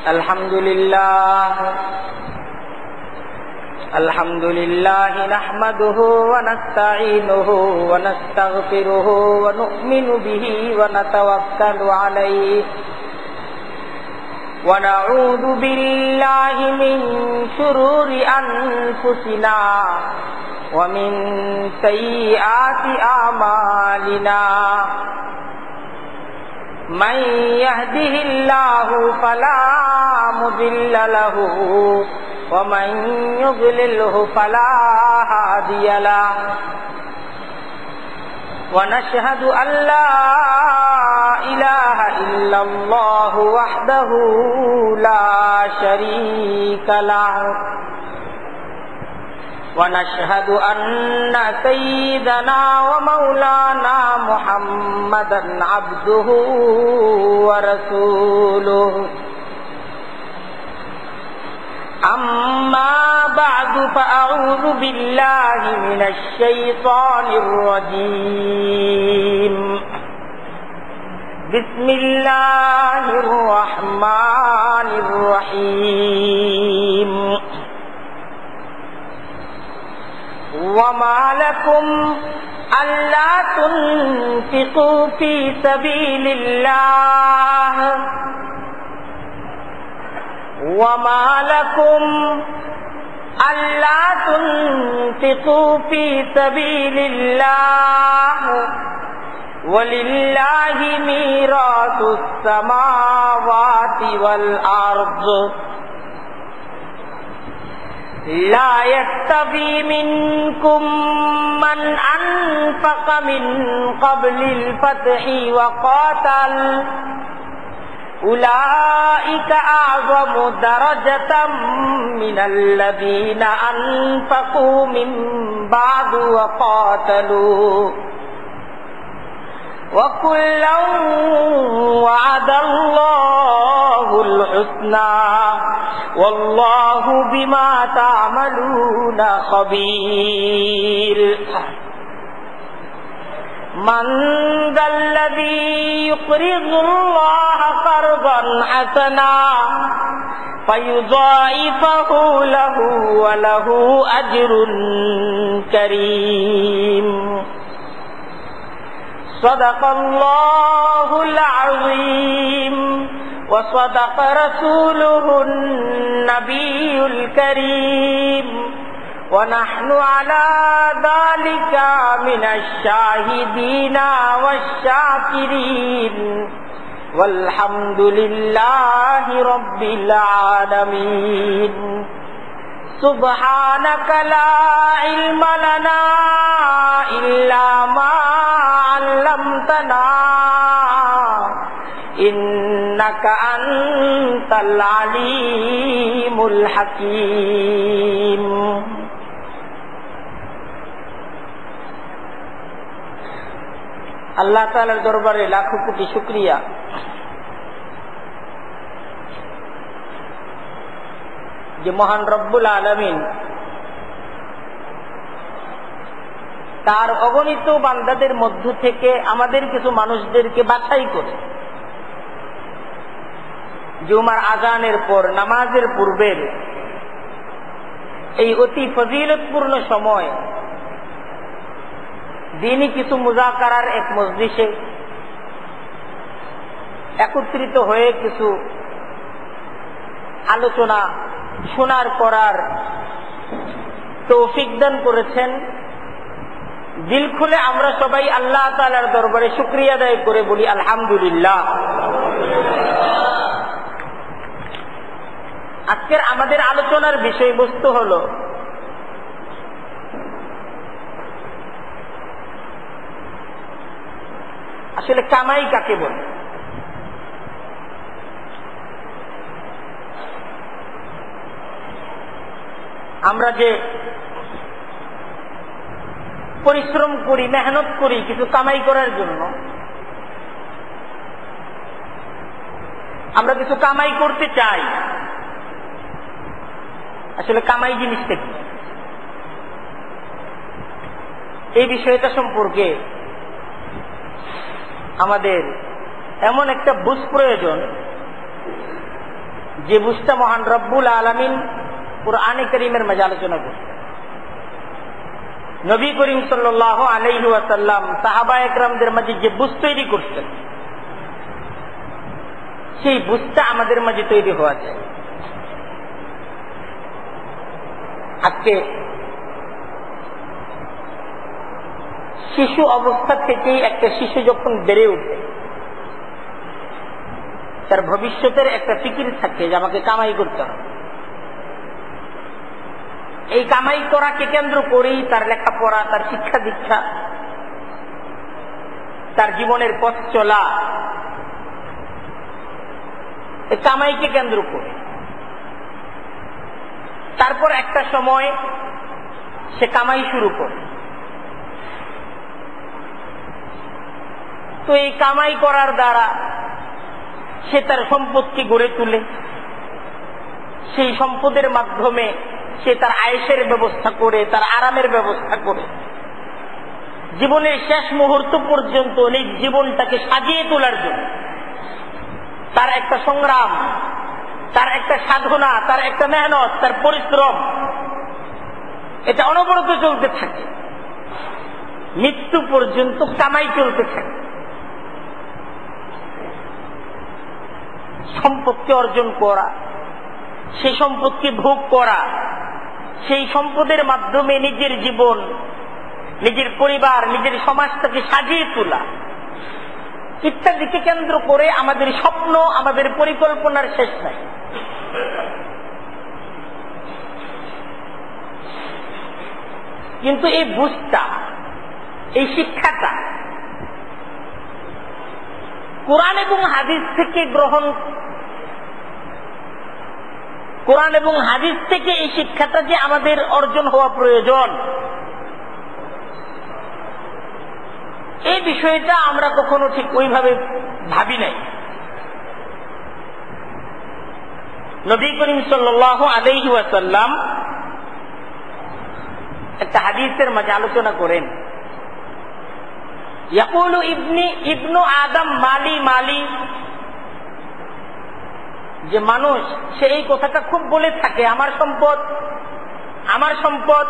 الحمد لله نحمده ونستعينه ونستغفره ونؤمن به ونتوكل عليه ونعوذ بالله من شرور أنفسنا ومن سيئات أعمالنا من يهده الله فلا مضل له ومن يضلله فلا هادي له ونشهد أن لا إله إلا الله وحده لا شريك له ونشهد أن سيدنا ومولانا محمدا عبده ورسوله أما بعد فأعوذ بالله من الشيطان الرجيم بسم الله الرحمن الرحيم وما لكم ألا تنفقوا في سبيل الله وما لكم ألا تنفقوا في سبيل الله ولله ميراث السماوات والأرض لا يستوي منكم من أنفق من قبل الفتح وقاتل أولئك أعظم درجة من الذين أنفقوا من بعد وقاتلوا وكلا وعد الله الحسنى والله بما تعملون خبير من ذا الذي يقرض الله قرضا حسنا فيضاعفه له وله أجر كريم صدق الله العظيم وصدق رسوله النبي الكريم ونحن على ذلك من الشاهدين والشاكرين والحمد لله رب العالمين سبحانك لا علم لنا إلا ما علمتنا إنك أنت العليم الحكيم আল্লাহ তাআলার দরবারে লাখো কোটি শুকরিয়া যে মহান রব্বুল আলামিন তার অগণিত বান্দাদের মধ্য থেকে আমাদের কিছু মানুষদেরকে বাছাই করে জুমার আযানের পর নামাজের পূর্বের এই অতি ফজিলতপূর্ণ সময় দিনই কিছু মুযাকারার এক মজলিসে একত্রিত হয়ে কিছু আলোচনা শোনার করার তৌফিক দান করেছেন। দিল খুলে আমরা সবাই আল্লাহ তাআলার দরবারে শুকরিয়া আদায় করে বলি আলহামদুলিল্লাহ। আজকের আমাদের আলোচনার বিষয়বস্তু হল আসলে কামাই কাকে বলে। আমরা যে পরিশ্রম করি, মেহনত করি কিছু কামাই করার জন্য, আমরা কিছু কামাই করতে চাই, আসলে কামাই জিনিসটা কি এই বিষয়টা সম্পর্কে আমাদের এমন একটা বুঝ প্রয়োজন যে বুঝটা মহান রব্বুল আলামিন কুরআনে কারীমের মাঝে আলোচনা করছেন। নবী করিম সাল্লাল্লাহু আলাইহি ওয়াসাল্লাম সাহাবায়ে কেরামদের মাঝে যে বুঝ তৈরি করছেন, সেই বুঝটা আমাদের মাঝে তৈরি হওয়া যায়। আজকে শিশু অবস্থা থেকেই একটা শিশু যখন বেড়ে ওঠে, তার ভবিষ্যতের একটা ফিকির থাকে যে আমাকে কামাই করতে হবে। এই কামাই করাকে কেন্দ্র করেই তার লেখাপড়া, তার শিক্ষা দীক্ষা, তার জীবনের পথ চলা এই কামাইকে কেন্দ্র করে। তারপর একটা সময় সে কামাই শুরু করে। তো এই কামাই করার দ্বারা সে তার সম্পদকে গড়ে তোলে। সেই সম্পদের মাধ্যমে সে তার আয়েশের ব্যবস্থা করে, তার আরামের ব্যবস্থা করে, জীবনের শেষ মুহূর্ত পর্যন্ত নিজ জীবনটাকে সাজিয়ে তোলার জন্য তার একটা সংগ্রাম, তার একটা সাধনা, তার একটা মেহনত, তার পরিশ্রম, এটা অনবরত চলতে থাকে। মৃত্যু পর্যন্ত কামাই চলতে থাকে। সম্পদকে অর্জন করা, সেই সম্পদকে ভোগ করা, সেই সম্পদের মাধ্যমে নিজের জীবন, নিজের পরিবার, নিজের সমাজটাকে সাজিয়ে তোলা ইত্যাদিকে কেন্দ্র করে আমাদের স্বপ্ন, আমাদের পরিকল্পনার শেষ নাই। কিন্তু এই বুঝটা, এই শিক্ষাটা কোরআন এবং হাদিস থেকে গ্রহণ, কোরআন এবং হাদিস থেকে এই শিক্ষাটা যে আমাদের অর্জন হওয়া প্রয়োজন, এই বিষয়টা আমরা কখনো ঠিক ওইভাবে ভাবি নাই। নবী করিম সাল্লাল্লাহু আলাইহি ওয়াসাল্লাম একটা হাদিসের মাঝে আলোচনা করেন, ইয়াকুলু ইবনু আদম মালি মালি, যে মানুষ সে এই কথাটা খুব বলে থাকে, আমার সম্পদ, আমার সম্পদ।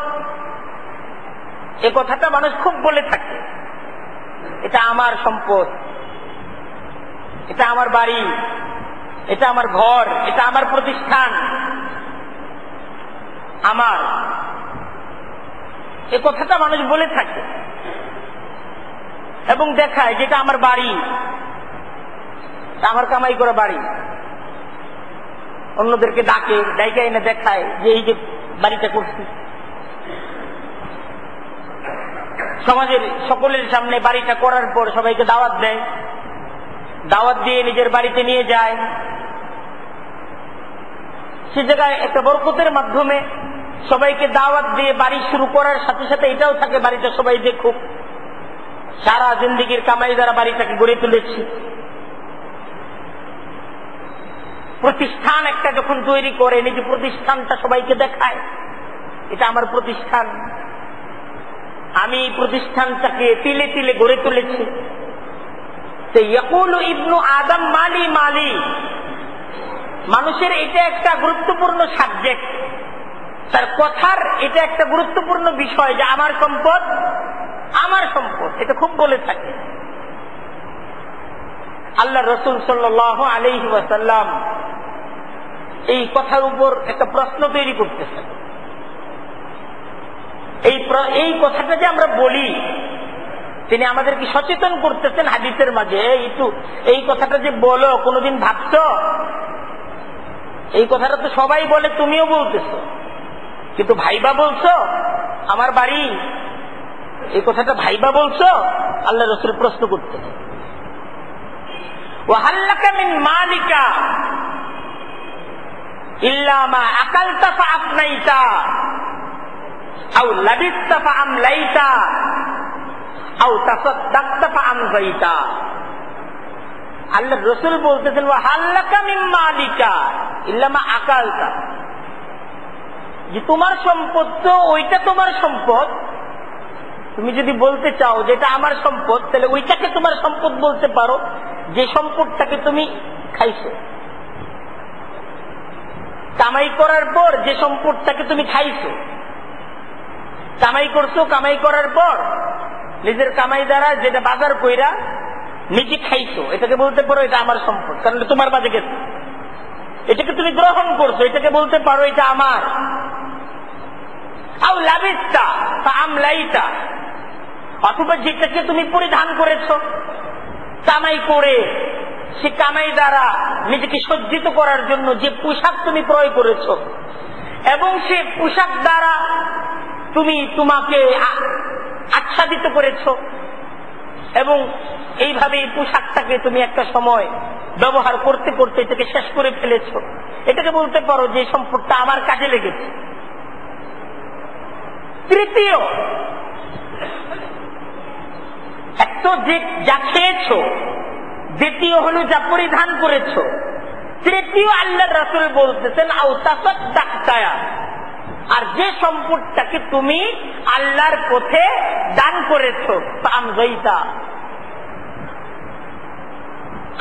এই কথাটা মানুষ খুব বলে থাকে, এটা আমার সম্পদ, এটা আমার বাড়ি, এটা আমার ঘর, এটা আমার প্রতিষ্ঠান, আমার। এই কথাটা মানুষ বলে থাকে এবং দেখায় যেটা আমার বাড়ি, আমার কামাই করা বাড়ি। অন্যদেরকে ডাকে, ডাইকা এনে দেখায় যে এই যে বাড়িটা করছি। সমাজের সকলের সামনে বাড়িটা করার পর সবাইকে দাওয়াত দেয়, দাওয়াত দিয়ে নিজের বাড়িতে নিয়ে যায়। সে জায়গায় একটা বরকতের মাধ্যমে সবাইকে দাওয়াত দিয়ে বাড়ি শুরু করার সাথে সাথে এটাও থাকে বাড়িটা সবাই দেখুক, সারা জিন্দেগির কামাই দ্বারা বাড়িটাকে গড়ে তুলেছি। প্রতিষ্ঠান একটা যখন তৈরি করে, নিজে প্রতিষ্ঠানটা সবাইকে দেখায়, এটা আমার প্রতিষ্ঠান, আমি এই প্রতিষ্ঠানটাকে তিলে তিলে গড়ে তুলেছি। ইয়াকুলু ইবনু আদম মালি মালি, মানুষের এটা একটা গুরুত্বপূর্ণ সাবজেক্ট, তার কথার এটা একটা গুরুত্বপূর্ণ বিষয় যে আমার সম্পদ, আমার সম্পদ, এটা খুব বলে থাকে। আল্লাহ রাসূল সাল্লাল্লাহু আলাইহি ওয়াসাল্লাম এই কথার উপর একটা প্রশ্ন তৈরি করতেছেন। এই কথাটা যে আমরা বলি, তিনি আমাদেরকে সচেতন করতেছেন হাদিসের মাঝে, এই কথাটা যে বলো কোনদিন ভাবছ? এই কথাটা তো সবাই বলে, তুমিও বলতেছো, কিন্তু ভাইবা বলছো আমার বাড়ি, এই কথাটা ভাইবা বলছো? আল্লাহ রাসূল প্রশ্ন করতেছেন। ওয়া হাল্লাকা মিন মালিকা ইল্লা মা আকালতা ফাআফনাইতা আও লাবিসতা ফাআমলাইতা আও তাসাদ্দাকতা ফাআমযাইতা। আল্লাহ রাসূল বলতেছেন ওয়া হাল্লাকা মিন মালিকা ইল্লা মা আকালতা, যে তোমার সম্পদ তো ওইটা তোমার সম্পদ। তুমি যদি বলতে চাও যেটা আমার সম্পদ, তাহলে ওইটাকে তোমার সম্পদ বলতে পারো যে সম্পদটাকে তুমি খাইছো। কামাই করার পর যে সম্পদটাকে তুমি খাইছো, কামাই করছো, কামাই করার পর নিজের কামাই দ্বারা যেটা বাজার কইরা নিজে খাইছো, এটাকে বলতে পারো এটা আমার সম্পদ, কারণ তোমার বাজে গেছে। এটাকে তুমি গ্রহণ করছো, এটাকে বলতে পারো এটা আমার। আও লাবিস্তা আমলাইতা, অথবা যেটাকে তুমি পরিধান করেছো কামাই করে, সে কামাই দ্বারা নিজেকে সজ্জিত করার জন্য যে পোশাক তুমি ক্রয় করেছো, এবং সে পোশাক দ্বারা তুমি তোমাকে আচ্ছাদিত করেছো, এবং এইভাবে এই পোশাকটাকে তুমি একটা সময় ব্যবহার করতে করতে এটাকে শেষ করে ফেলেছো, এটাকে বলতে পারো যে সম্পদটা আমার কাজে লেগেছে। তৃতীয়, এক তো যে যা খেয়েছো, দ্বিতীয় হলো যা পরিধান করেছো, তৃতীয় আল্লাহর রাসূল বলতেছেন আও তাসাদদাকতায়া, আর যে সম্পদটাকে তুমি আল্লাহর পথে দান করেছো, আমজাইতা,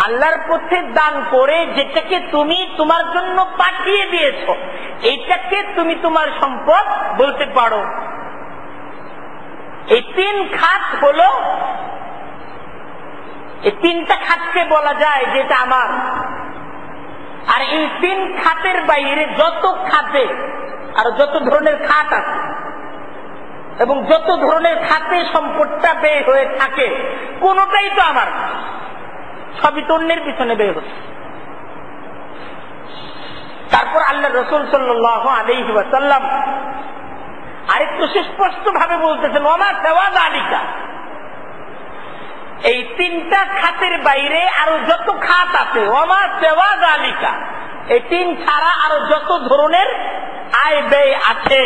আল্লাহর পথে দান করে যেটাকে তুমি তোমার জন্য পাঠিয়ে দিয়েছো, এইটাকে তুমি তোমার সম্পদ বলতে পারো। এই তিন খাত হলো, এই তিনটা খাতকে বলা যায় যেটা আমার। আর এই তিন খাতের বাইরে যত খাতে আর যত ধরনের খাত আছে এবং যত ধরনের খাতে সম্পদটা ব্যয় হয়ে থাকে, কোনটাই তো আমার না, সবই তো অন্যের পিছনে ব্যয় হচ্ছে। তারপর আল্লাহ রাসূল সাল্লাল্লাহু আলাইহি ওয়াসাল্লাম আরেকটু সুস্পষ্ট ভাবে বলতেছেন ওমা সাওয়াদালিকা, এই তিনটা খাতের বাইরে আরো যত খাত আছে, ওমা সাওয়াদালিকা, এই তিন ছাড়া আরো যত ধরনের আয় ব্যয় আছে,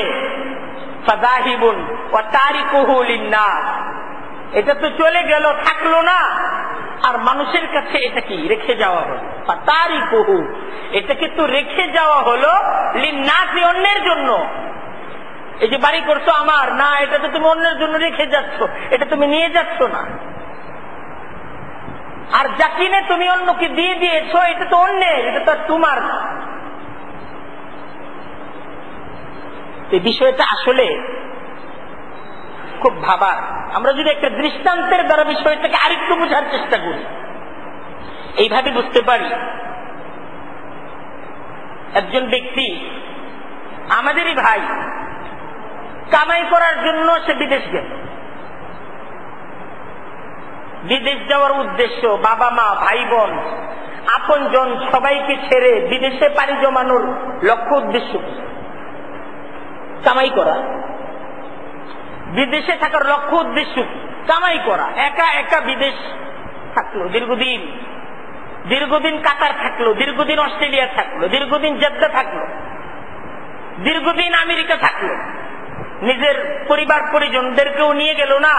ফাযাহিবুন ওয়া তারিকুহু লিন-নাস, এটা তো চলে গেল, থাকলো না, আর মানুষের কাছে এটা কি রেখে যাওয়া হলো, তারিকুহু, এটাকে তো রেখে যাওয়া হলো লিন-নাস, অন্যের জন্য। এই যে বাড়ি করছো আমার না, এটা তো তুমি অন্যের জন্য রেখে যাচ্ছ, এটা তুমি নিয়ে যাচ্ছ না। আর যা কিনে তুমি অন্যকে দিয়ে দিয়েছো, এটা তো অন্যের, এটা তো তোমার না। এই বিষয়টা আসলে খুব ভাবার। আমরা যদি একটা দৃষ্টান্তের দ্বারা বিষয়টাকে আরেকটু বোঝার চেষ্টা করি, এইভাবে বুঝতে পারি। একজন ব্যক্তি, আমাদেরই ভাই, কামাই করার জন্য সে বিদেশ গেল। বিদেশ যাওয়ার উদ্দেশ্য বাবা মা, ভাই বোন, আপনজন সবাইকে ছেড়ে বিদেশে পাড়ি জমানোর লক্ষ্য উদ্দেশ্য কামাই করা। বিদেশে থাকার লক্ষ্য উদ্দেশ্য কামাই করা। একা একা বিদেশ থাকলো দীর্ঘদিন কাতার থাকলো, দীর্ঘদিন অস্ট্রেলিয়া থাকলো, দীর্ঘদিন জেদ্দা থাকলো, দীর্ঘদিন আমেরিকা থাকলো, নিজের পরিবার পরিজনদেরকেও নিয়ে গেল না,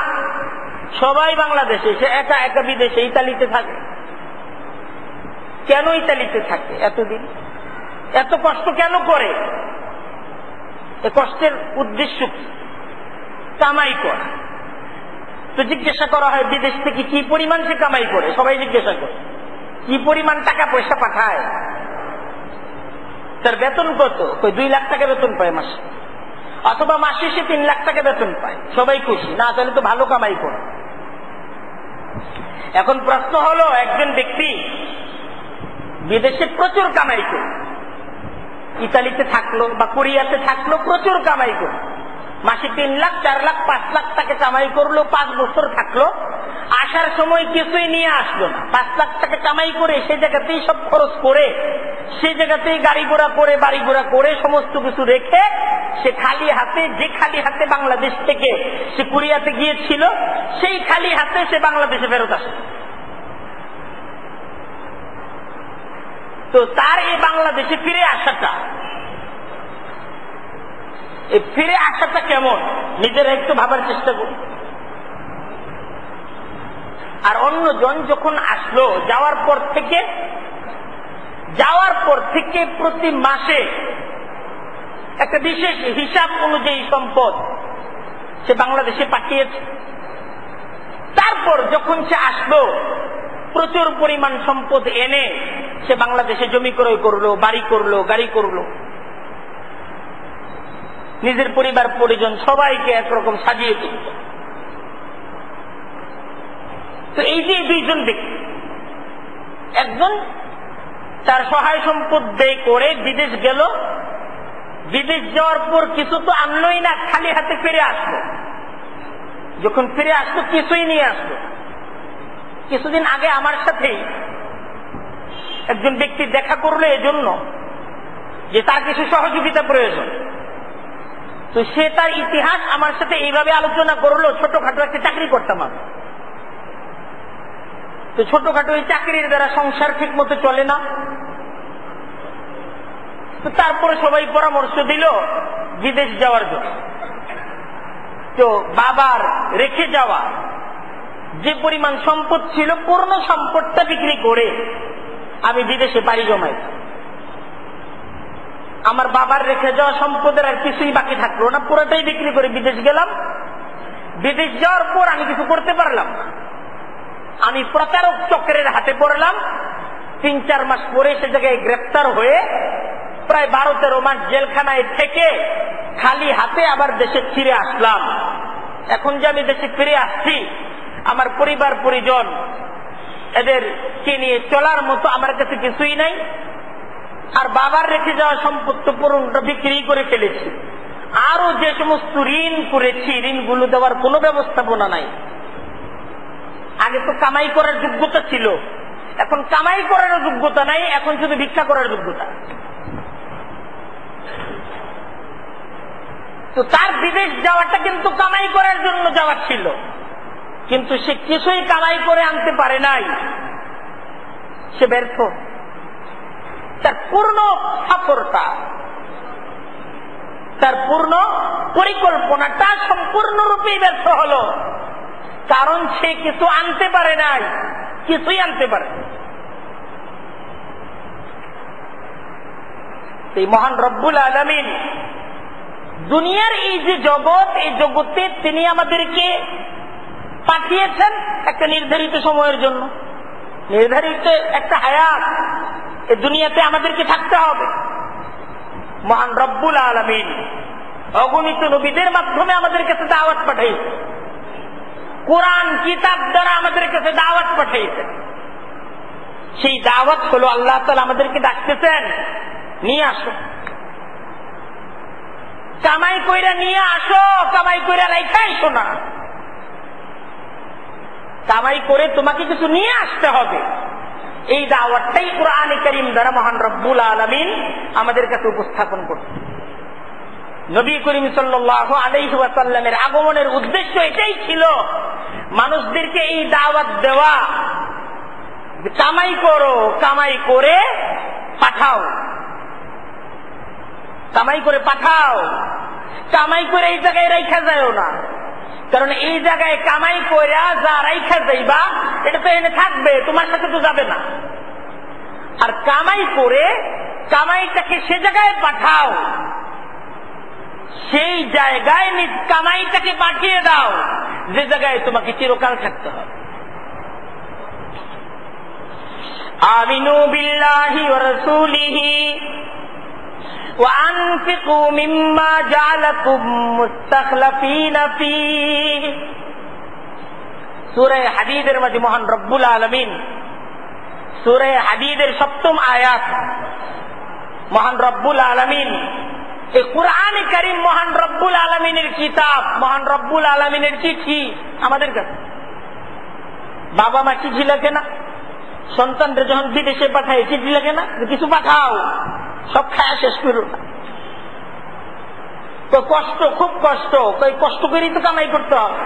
সবাই বাংলাদেশে, সে একা একা বিদেশে ইতালিতে থাকে। কেন ইতালিতে থাকে এতদিন? এত কষ্ট কেন করে? এ কষ্টের উদ্দেশ্য কামাই করা। তো জিজ্ঞাসা করা হয় বিদেশ থেকে কি পরিমাণ সে কামাই করে, সবাই জিজ্ঞাসা করে কি পরিমাণ টাকা পয়সা পাঠায়, তার বেতন কত? 2 লাখ টাকা বেতন পায় মাসে, অথবা মাসে সে 3 লাখ টাকা বেতন পায়। সবাই খুশি না, তাহলে তো ভালো কামাই করে। এখন প্রশ্ন হলো, একজন ব্যক্তি বিদেশে প্রচুর কামাই করে, ইতালিতে থাকলো বা কোরিয়াতে থাকলো, প্রচুর কামাই করে, মাসে 3 লাখ 4 লাখ 5 লাখ টাকা কামাই করলো, 5 বছর থাকলো, আসার সময় কিছুই নিয়ে আসলো না। 5 লাখ টাকা কামাই করে সে জায়গাতেই সব খরচ করে, সে জায়গাতেই গাড়ি ঘোড়া করে, বাড়ি ঘোড়া করে, সমস্ত কিছু রেখে সে খালি হাতে, যে খালি হাতে বাংলাদেশ থেকে সে কোরিয়াতে গিয়েছিল, সেই খালি হাতে সে বাংলাদেশে ফেরত আসে। তো তার এই বাংলাদেশে ফিরে আসাটা কেমন, নিজেরা একটু ভাবার চেষ্টা করি। আর অন্যজন যখন আসলো, যাওয়ার পর থেকে প্রতি মাসে একটা বিশেষ হিসাব অনুযায়ী সম্পদ সে বাংলাদেশে পাঠিয়েছে। তারপর যখন সে আসলো, প্রচুর পরিমাণ সম্পদ এনে সে বাংলাদেশে জমি ক্রয় করলো, বাড়ি করলো, গাড়ি করলো, নিজের পরিবার পরিজন সবাইকে একরকম সাজিয়ে তুলত। তো এই যে দুইজন ব্যক্তি, একজন তার সহায় সম্পদ ব্যয় করে বিদেশ গেল, বিদেশ যাওয়ার পর কিছু তো আনলোই না, খালি হাতে ফিরে আসলো। যখন ফিরে আসলো কিছুই নিয়ে আসলো। কিছুদিন আগে আমার সাথেই একজন ব্যক্তি দেখা করলো এজন্য যে তার কিছু সহযোগিতা প্রয়োজন। তো সে তার ইতিহাস আমার সাথে এইভাবে আলোচনা করলো, ছোটখাটো একটা চাকরি করতাম আমি। তো ছোটখাটো এই চাকরির দ্বারা সংসার ঠিক মতো চলে না। তো তারপরে সবাই পরামর্শ দিল বিদেশ যাওয়ার জন্য। তো বাবার রেখে যাওয়া যে পরিমাণ সম্পদ ছিল, পূর্ণ সম্পদটা বিক্রি করে আমি বিদেশে পাড়ি জমাই। আমার বাবার রেখে যাওয়া সম্পদের আর কিছুই বাকি থাকলো না, পুরোটাই বিক্রি করে বিদেশ গেলাম। বিদেশ যাওয়ার পর আমি কিছু করতে পারলাম না, আমি প্রতারক চক্রের হাতে পড়লাম। 3-4 মাস পরে সে জায়গায় গ্রেপ্তার হয়ে প্রায় 12-13 মাস জেলখানায় থেকে খালি হাতে আবার দেশে ফিরে আসলাম। এখন যে আমি দেশে ফিরে আসছি, আমার পরিবার পরিজন এদেরকে নিয়ে চলার মতো আমার কাছে কিছুই নাই। আর বাবার রেখে যাওয়া সম্পত্তি পুরোটা বিক্রি করে ফেলেছি। আরো যে সমস্ত ঋণ করেছি, ঋণগুলো দেওয়ার কোনো ব্যবস্থাপনা নাই। আগে তো কামাই করার যোগ্যতা ছিল, এখন কামাই করার যোগ্যতা নাই, এখন শুধু ভিক্ষা করার যোগ্যতা। তো তার বিদেশ যাওয়াটা কিন্তু কামাই করার জন্য যাওয়া ছিল, কিন্তু সে কিছুই কামাই করে আনতে পারে নাই, সে ব্যর্থ। তার পূর্ণ সফরটা, তার পূর্ণ পরিকল্পনাটা সম্পূর্ণরূপে ব্যর্থ হলো, কারণ সে কিছু আনতে পারে নাই, কিছুই আনতে পারে। এই মহান রব্বুল আলামিন দুনিয়ার এই যে জগৎ, এই জগতে তিনি আমাদেরকে পাঠিয়েছেন একটা নির্ধারিত সময়ের জন্য, নির্ধারিত একটা হায়াত। এই দুনিয়াতে আমাদেরকে থাকতে হবে। মহান রব্বুল আলামিন অগণিত নবীদের মাধ্যমে আমাদের কাছে দাওয়াত পাঠিয়েছে, কোরআন কিতাব দ্বারা আমাদের কাছে দাওয়াত পাঠিয়েছে। সেই দাওয়াত হলো আল্লাহ তাআলা আমাদেরকে ডাকতেছেন, নিয়ে আসো, কামাই কইরা নিয়ে আসো, কামাই কইরা রাইখা আইসো না, কামাই করে তোমাকে কিছু নিয়ে আসতে হবে। এই দাওয়াতটাই কোরআনে কারীম দ্বারা মহান রব্বুল আলামিন আমাদের কাছে উপস্থাপন করতেন। নবী করিম সাল্লাল্লাহু আলাইহি ওয়াসাল্লামের আগমনের উদ্দেশ্য এটাই ছিল, মানুষদেরকে এই দাওয়াত দেওয়া, কামাই করো, কামাই করে পাঠাও, কামাই করে পাঠাও, কামাই করে এই জায়গায় রাইখা যায়ও না। কারণ এই জায়গায় কামাই করে যা রাইখা যাইবা এটা তো এনে থাকবে, তোমার সাথে তো যাবে না। আর কামাই করে কামাইটাকে সে জায়গায় পাঠাও, সেই জায়গায় নিজ কামাইটাকে পাঠিয়ে দাও যে জায়গায় তোমাকে চিরকাল থাকতে হবে। আমিনু বিল্লাহি ওয়া রাসূলিহি ওয়া আনফিকু মিম্মা জাআলাকুম মুস্তাখলাফিনা ফীহি। সূরা হাদীদের মাঝে মহান রব্বুল আলামিন সূরা হাদীদের 7ম আয়াত, মহান রব্বুল আলামিন এই কোরআনে কারীম মহান রব্বুল আলামিনের কিতাব, মহান রব্বুল আলামিনের চিঠি আমাদের কাছে। বাবা মা চিঠি লেখে না, সন্তানরা যখন বিদেশে পাঠায় চিঠি লেখে না, কিছু পাঠাও, সব খায়া শেষ করো না। তো কষ্ট, খুব কষ্ট, কষ্ট করেই তো কামাই করতে হবে।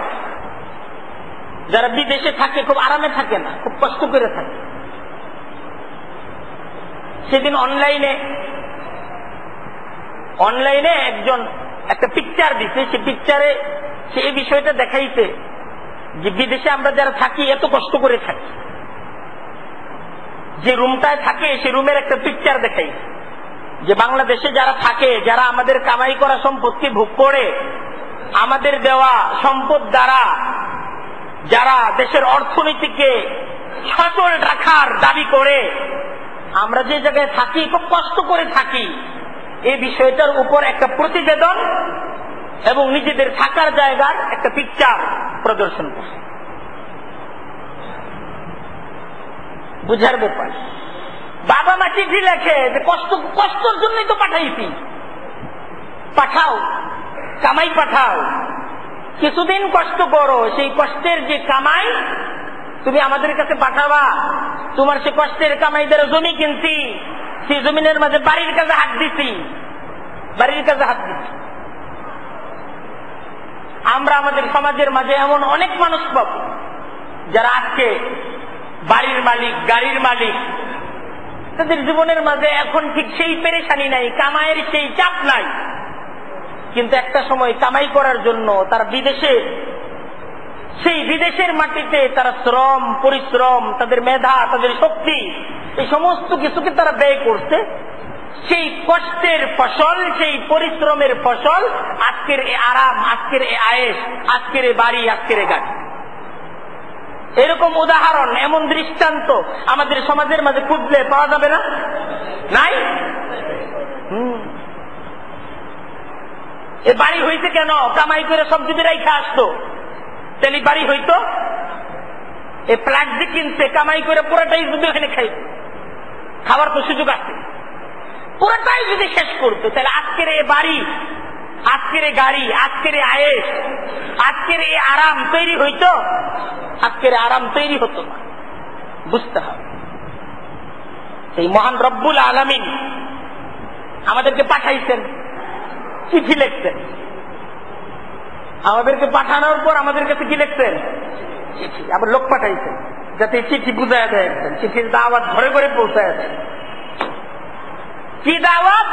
যারা বিদেশে থাকে খুব আরামে থাকে না, খুব কষ্ট করে থাকে। সেদিন অনলাইনে একজন একটা পিকচার দিচ্ছে, সে পিকচারে সে এই বিষয়টা দেখাইছে যে বিদেশে আমরা যারা থাকি এত কষ্ট করে থাকি, যে রুমটায় থাকে সে রুমের একটা পিকচার দেখাইছে যে বাংলাদেশে যারা থাকে, যারা আমাদের কামাই করা সম্পদকে ভোগ করে, আমাদের দেওয়া সম্পদ দ্বারা যারা দেশের অর্থনীতিকে সচল রাখার দাবি করে, আমরা যে জায়গায় থাকি খুব কষ্ট করে থাকি, এই বিষয়টার উপর একটা প্রতিবেদন এবং নিজেদের থাকার জায়গার একটা পিকচার প্রদর্শন করছে। বুঝার ব্যাপার। বাবা মা চিঠি লেখে যে কষ্টর জন্যই তো পাঠাইছি, পাঠাও, কামাই পাঠাও, কিছুদিন কষ্ট করো, সেই কষ্টের যে কামাই তুমি আমাদের কাছে পাঠাবা। তোমার সে কষ্টের কামাই দ্বারা জমি কিনছি, সেই জমিনের মাঝে বাড়ির কাজে হাত দিছি, বাড়ির কাজে হাত দিছি। আমরা আমাদের সমাজের মাঝে এমন অনেক মানুষ পাবো যারা আজকে বাড়ির মালিক, গাড়ির মালিক, তাদের জীবনের মাঝে এখন ঠিক সেই পেরেশানি নাই, কামাইয়ের সেই চাপ নাই, কিন্তু একটা সময় কামাই করার জন্য তারা সেই বিদেশের মাটিতে তারা শ্রম, পরিশ্রম, তাদের মেধা, তাদের শক্তি, এই সমস্ত কিছুকে তারা ব্যয় করছে। সেই কষ্টের ফসল, সেই পরিশ্রমের ফসল আজকের এ আরাম, আজকের এ আয়েশ, আজকের এ বাড়ি, আজকের এ গাড়ি। এরকম উদাহরণ, এমন দৃষ্টান্ত আমাদের সমাজের মাঝে খুঁজলে পাওয়া যাবে না? নাই? এ বাড়ি হইতে কেন? কামাই করে সব যদি রেখে আসতো তাহলে বাড়ি হইতো? এ ফ্ল্যাট যে কিনছে কামাই করে পুরোটাই যদি ওখানে খাইত, খাবার তো সুযোগ আছে, পুরোটাই যদি শেষ করতো তাহলে আজকের এ বাড়ি, আজকের এ গাড়ি, আজকের এ আয়েশ, আজকের এ আরাম তৈরি হইতো? আজকের আরাম তৈরি হতো না। বুঝতে হবে সেই মহান রব্বুল আলামিন আমাদেরকে পাঠাইছেন, চিঠি লিখছেন, আমাদেরকে পাঠানোর পর আমাদের কাছে কি লিখছেন? চিঠি। আবার লোক পাঠাইছেন যাতে চিঠি বুঝায় দেয়, চিঠির দাওয়াত ঘরে ঘরে পৌঁছায় দেয়। কি দাওয়াত?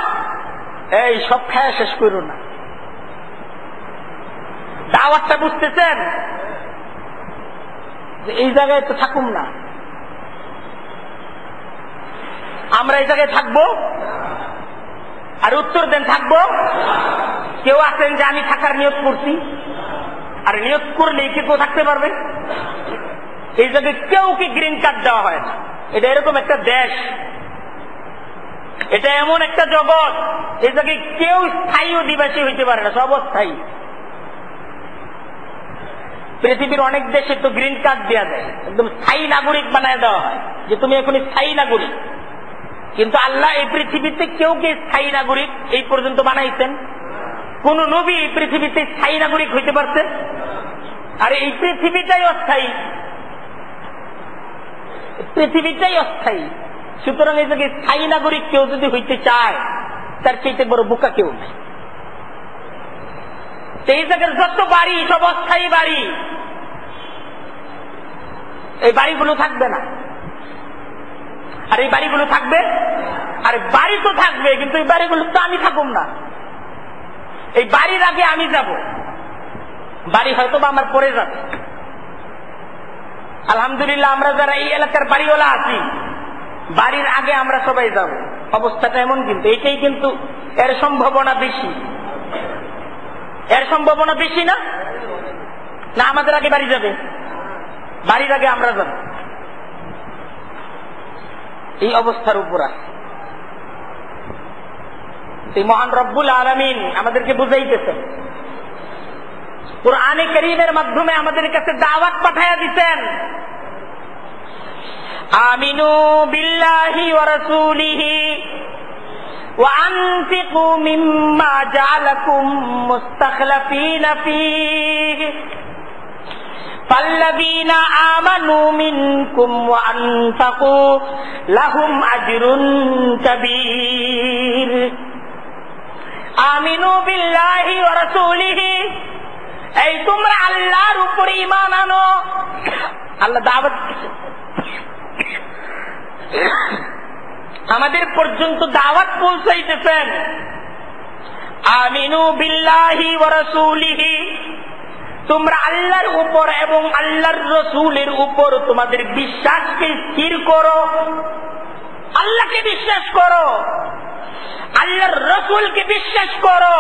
এই সব খায়া শেষ করো না। দাওয়াতটা বুঝতেছেন? এই জায়গায় তো থাকুম না, আমরা এই জায়গায় থাকবো? আর উত্তর দেন থাকবো? কেউ আছেন যে আমি থাকার নিয়ত করছি? আর নিয়ত করলে কে কেউ থাকতে পারবে? এই জায়গায় কেউ কি গ্রিন কার্ড দেওয়া হয় না। এটা এরকম একটা দেশ, এটা এমন একটা জগৎ, এই জায়গায় কেউ স্থায়ী অধিবাসী হইতে পারে না, সব অস্থায়ী। পৃথিবীর অনেক দেশে তো গ্রিন কার্ড দেওয়া যায়, একদম স্থায়ী নাগরিক বানায় দেওয়া হয় যে তুমি এখন স্থায়ী নাগরিক। কিন্তু আল্লাহ এই পৃথিবীতে কেউ কে স্থায়ী নাগরিক এই পর্যন্ত বানাইছেন? কোন নবী এই পৃথিবীতে স্থায়ী নাগরিক হইতে পারছে? আর এই পৃথিবীটাই অস্থায়ী, পৃথিবীটাই অস্থায়ী। সুতরাং এই জায়গায় স্থায়ী নাগরিক কেউ যদি হইতে চায় তার চাইতে বড় বোকা কেউ নেই। এই জায়গার যত বাড়ি সব অস্থায়ী বাড়ি, এই বাড়িগুলো থাকবে না। আর এই বাড়িগুলো থাকবে, আরে বাড়ি তো থাকবে, কিন্তু এই বাড়িগুলো তো আমি থাকুম না। এই বাড়ির আগে আমি যাব, বাড়ি হয়তো বা আমার পরে যাবে। আলহামদুলিল্লাহ আমরা যারা এই এলাকার বাড়িওয়ালা আছি, বাড়ির আগে আমরা সবাই যাব। অবস্থাটা এমন, কিন্তু এটাই কিন্তু এর সম্ভাবনা বেশি। এর সম্ভাবনা বেশি না? না আমাদের আগে বাড়ি যাবে? বাড়ির আগে আমরা যাব। এই অবস্থার উপর আছে। এই মহান রব্বুল আলামিন আমাদেরকে বুঝাইতেছেন, কুরআনে কারীমের মাধ্যমে আমাদের কাছে দাওয়াত পাঠায়া দিতেন। আমিনু বিল্লাহি ওয়া রাসূলিহি ওয়া আনফিকু মিম্মা জাআলাকুম মুস্তাখলাফিনা ফীহি ফাল্লাযীনা আমানু মিনকুম ওয়া আনফাকু লাহুম আজরুন কাবীর। আমিনু বিল্লাহি ওয়া রাসূলিহি, এই তোমরা আল্লাহর উপর ঈমান আনো। আল্লাহ দাওয়াত আমাদের পর্যন্ত দাওয়াত পৌঁছাইতেছেন। আমিনু বিল্লাহি ওয়া রাসূলিহি, তোমরা আল্লাহর উপর এবং আল্লাহর রাসূলের উপর তোমাদের বিশ্বাসকে স্থির করো। আল্লাহকে বিশ্বাস করো, আল্লাহর রাসূলকে বিশ্বাস করো,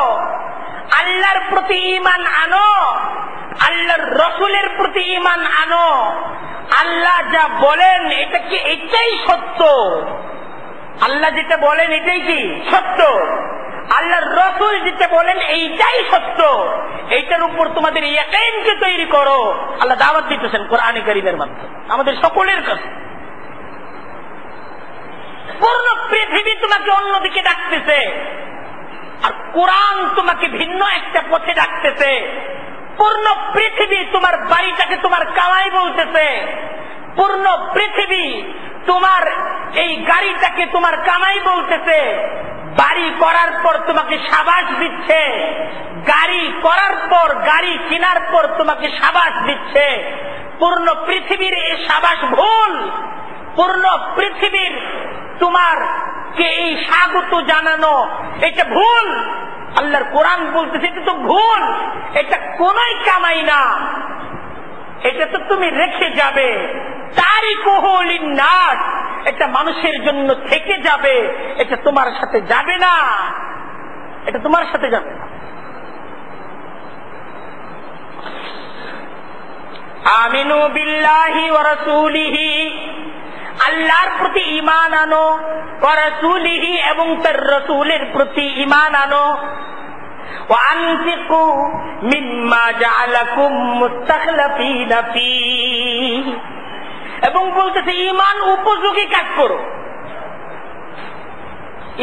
আল্লাহর প্রতি ঈমান আনো, আল্লাহর রাসূলের প্রতি ঈমান আনো। আল্লাহ যা বলেন এটা কি এটাই সত্য? আল্লাহ যেটা বলেন এটাই কি সত্য? আল্লাহর রাসূল যেটা বলেন এইটাই সত্য, এইটার উপর তোমাদের ইয়াকিনকে তৈরি করো। আল্লাহ দাওয়াত দিতেছেন কোরআনে কারীমের মাধ্যমে আমাদের সকলের কাছে। পূর্ণ পৃথিবী তোমাকে অন্যদিকে ডাকতেছে, আর কোরআন তোমাকে ভিন্ন একটা পথে ডাকতেছে। পূর্ণ পৃথিবী তোমার বাড়িটাকে তোমার কামাই বলতেছে, পূর্ণ পৃথিবী তোমার এই গাড়িটাকে তোমার কামাই বলতেছে। বাড়ি করার পর তোমাকে সাবাস দিচ্ছে, গাড়ি করার পর গাড়ি কেনার পর তোমাকে সাবাস দিচ্ছে। পূর্ণ পৃথিবীর এই সাবাস ভুল, পূর্ণ পৃথিবীর তোমার কে এই স্বাগত জানানো এটা ভুল। আল্লাহর কোরআন বলতেছে এটা তো ভুল, এটা কোনই কামাই না, এটা তো তুমি রেখে যাবে। তারিকুহু লিন্নাস, এটা মানুষের জন্য থেকে যাবে, এটা তোমার সাথে যাবে না, এটা তোমার সাথে যাবে না। আমিনু বিল্লাহি ওয়া রাসূলিহি, আল্লাহর প্রতি ঈমান আনো, ওয়া রাসূলিহি এবং তার রাসূলের প্রতি ঈমান আনো। ওয়া আনফিকু মিম্মা জাআলাকুম মুস্তাখলাফিনা ফীহি, এবং বলতেছে ঈমান উপযোগী কাজ করো।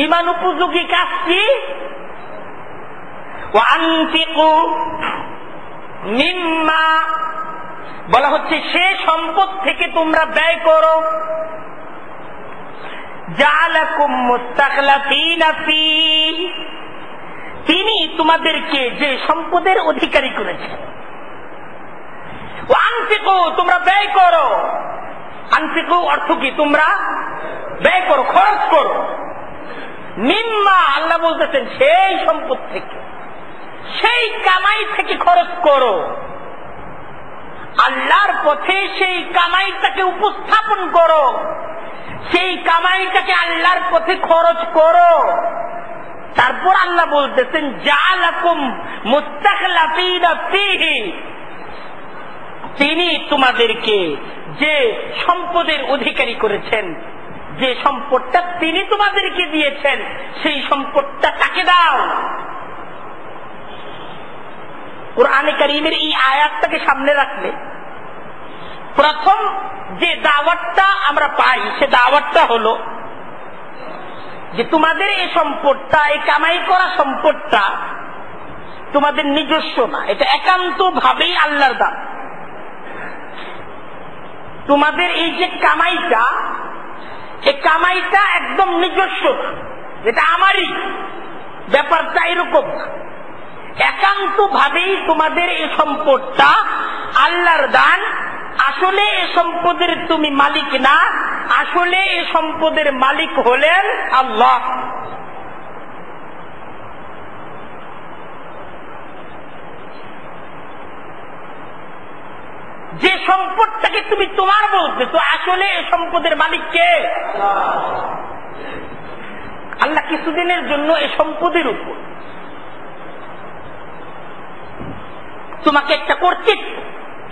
ঈমান উপযোগী কাজ কি? ওয়া আনফিকু মিম্মা, বলা হচ্ছে সে সম্পদ থেকে তোমরা ব্যয় করো। জাআলাকুম মুস্তাখলাফিনা ফীহি, তিনি তোমাদেরকে যে সম্পদের অধিকারী করেছেন। আনফিকু, তোমরা ব্যয় করো। আনফিকু অর্থ কি? তোমরা ব্যয় করো, খরচ করো। মিম্মা, আল্লাহ বলতেছেন সেই সম্পদ থেকে, সেই কামাই থেকে খরচ করো। আল্লাহর পথে সেই কামাইটাকে উপস্থাপন করো, সেই কামাইটাকে আল্লাহর পথে খরচ করো। তারপর আল্লাহ বলতেছেন জাআলাকুম মুস্তাখলাফিনা ফীহি, তিনি তোমাদেরকে যে সম্পদের অধিকারী করেছেন, যে সম্পদটা তিনি তোমাদেরকে দিয়েছেন, সেই সম্পদটা তাকে দাও। কোরআনে কারীমের এই আয়াতটাকে সামনে রাখলে প্রথম যে দাওয়াতটা আমরা পাই, সে দাওয়াতটা হলো যে তোমাদের এই সম্পদটা, এই কামাই করা সম্পদটা তোমাদের নিজস্ব না, এটা একান্ত ভাবেই আল্লাহর দান। তোমাদের এই যে কামাইটা, এই কামাইটা একদম নিজস্ব না, এটা আমারই। ব্যাপারটা এরকম না, একান্ত ভাবেই তোমাদের এই সম্পদটা আল্লাহর দান। আসলে এই সম্পদের তুমি মালিক না, আসলে এই সম্পদের মালিক হলেন আল্লাহ। যে সম্পদটাকে তুমি তোমার বলতেছো, আসলে এই সম্পদের মালিক কে? আল্লাহ কিছুদিনের জন্য এই সম্পদের উপর তোমাকে একটা কর্তৃত্ব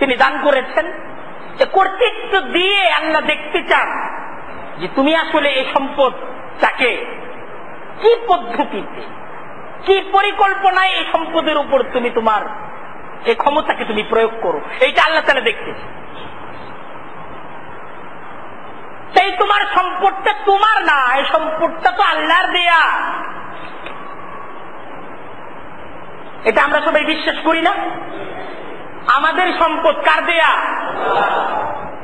তিনি দান করেছেন। এই কর্তৃত্ব দিয়ে আল্লাহ দেখতে চান যে তুমি আসলে এই সম্পদটাকে কি পদ্ধতিতে, কি পরিকল্পনায় এই সম্পদের উপর তুমি তোমার এই ক্ষমতাকে তুমি প্রয়োগ করো, এইটা আল্লাহ তাআলা দেখতেছে। তাই তোমার সম্পদটা তোমার না, এই সম্পদটা তো আল্লাহর দেয়া। এটা আমরা সবাই বিশ্বাস করি না? আমাদের সম্পদ কার দেয়া?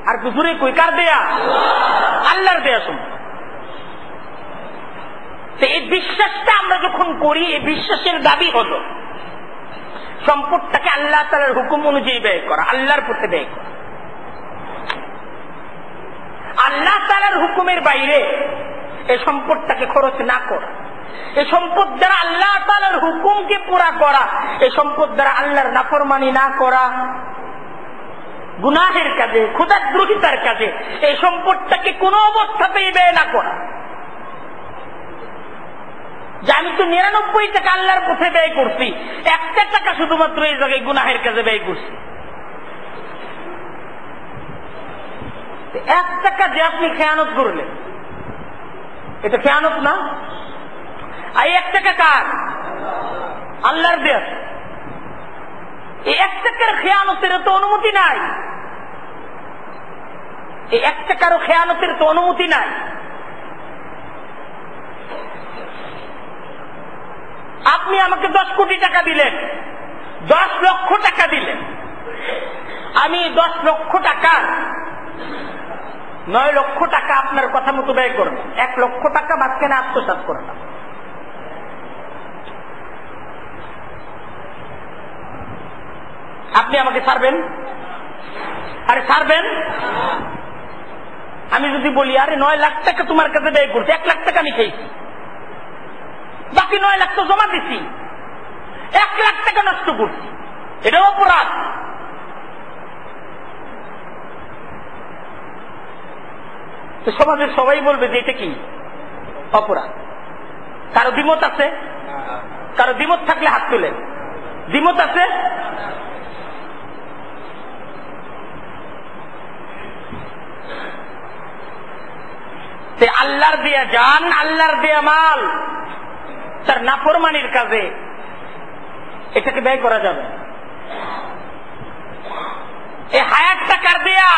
আর জোরে কই, কার দেয়া? আল্লাহর দেয়া সম্পদ। এই বিশ্বাসটা আমরা যখন করি, এই বিশ্বাসের দাবি হলো সম্পদটাকে আল্লাহ তাআলার হুকুম অনুযায়ী ব্যয় করা, আল্লাহর পথে ব্যয় করা। আল্লাহ তাআলার হুকুমের বাইরে এই সম্পদটাকে খরচ না করা, এই সম্পদ দ্বারা আল্লাহ তাআলার হুকুমকে পুরা করা, এই সম্পদ দ্বারা আল্লাহর নাফরমানি না করা, গুনাহের কাজে, খোদাদ্রোহিতার কাজে এই সম্পদটাকে কোন অবস্থাতেই ব্যয় না করা। যে আমি তো 99 টাকা আল্লাহর পথে ব্যয় করছি, 1 টাকা শুধুমাত্র এই জায়গায় গুনাহের কাজে ব্যয় করছি। 1 টাকা যে আপনি খেয়ানত করলেন, এটা খেয়ানত না? এই 1 টাকা কার? আল্লাহর দেয়া। এই 1 টাকার খেয়ানতের তো অনুমতি নাই, এই 1 টাকারও খেয়ানতের তো অনুমতি নাই। আপনি আমাকে 10 কোটি টাকা দিলেন, 10 লক্ষ টাকা দিলেন, আমি 10 লক্ষ টাকার 9 লক্ষ টাকা আপনার কথা মতো ব্যয় করবেন, 1 লক্ষ টাকা মাঝখানে আত্মসাৎ করলাম। আপনি আমাকে ছাড়বেন? আরে ছাড়বেন? আমি যদি বলি আরে 9 লাখ টাকা তোমার কাছে ব্যয় করছি, 1 লাখ টাকা আমি খেয়েছি, বাকি 9 লাখ তো জমা দিছি, 1 লাখ টাকা নষ্ট করছি, এটা অপরাধ। তো সমাজের সবাই বলবে যে এটা কি অপরাধ। কারো দ্বিমত আছে? কারো দ্বিমত থাকলে হাত তোলেন। দ্বিমত আছে? আল্লাহর দেয়া জান, আল্লাহর দেয়া মাল তার নাফরমানির কাজে এটাকে ব্যয় করা যাবে? এই হায়াতটা কার দেয়া?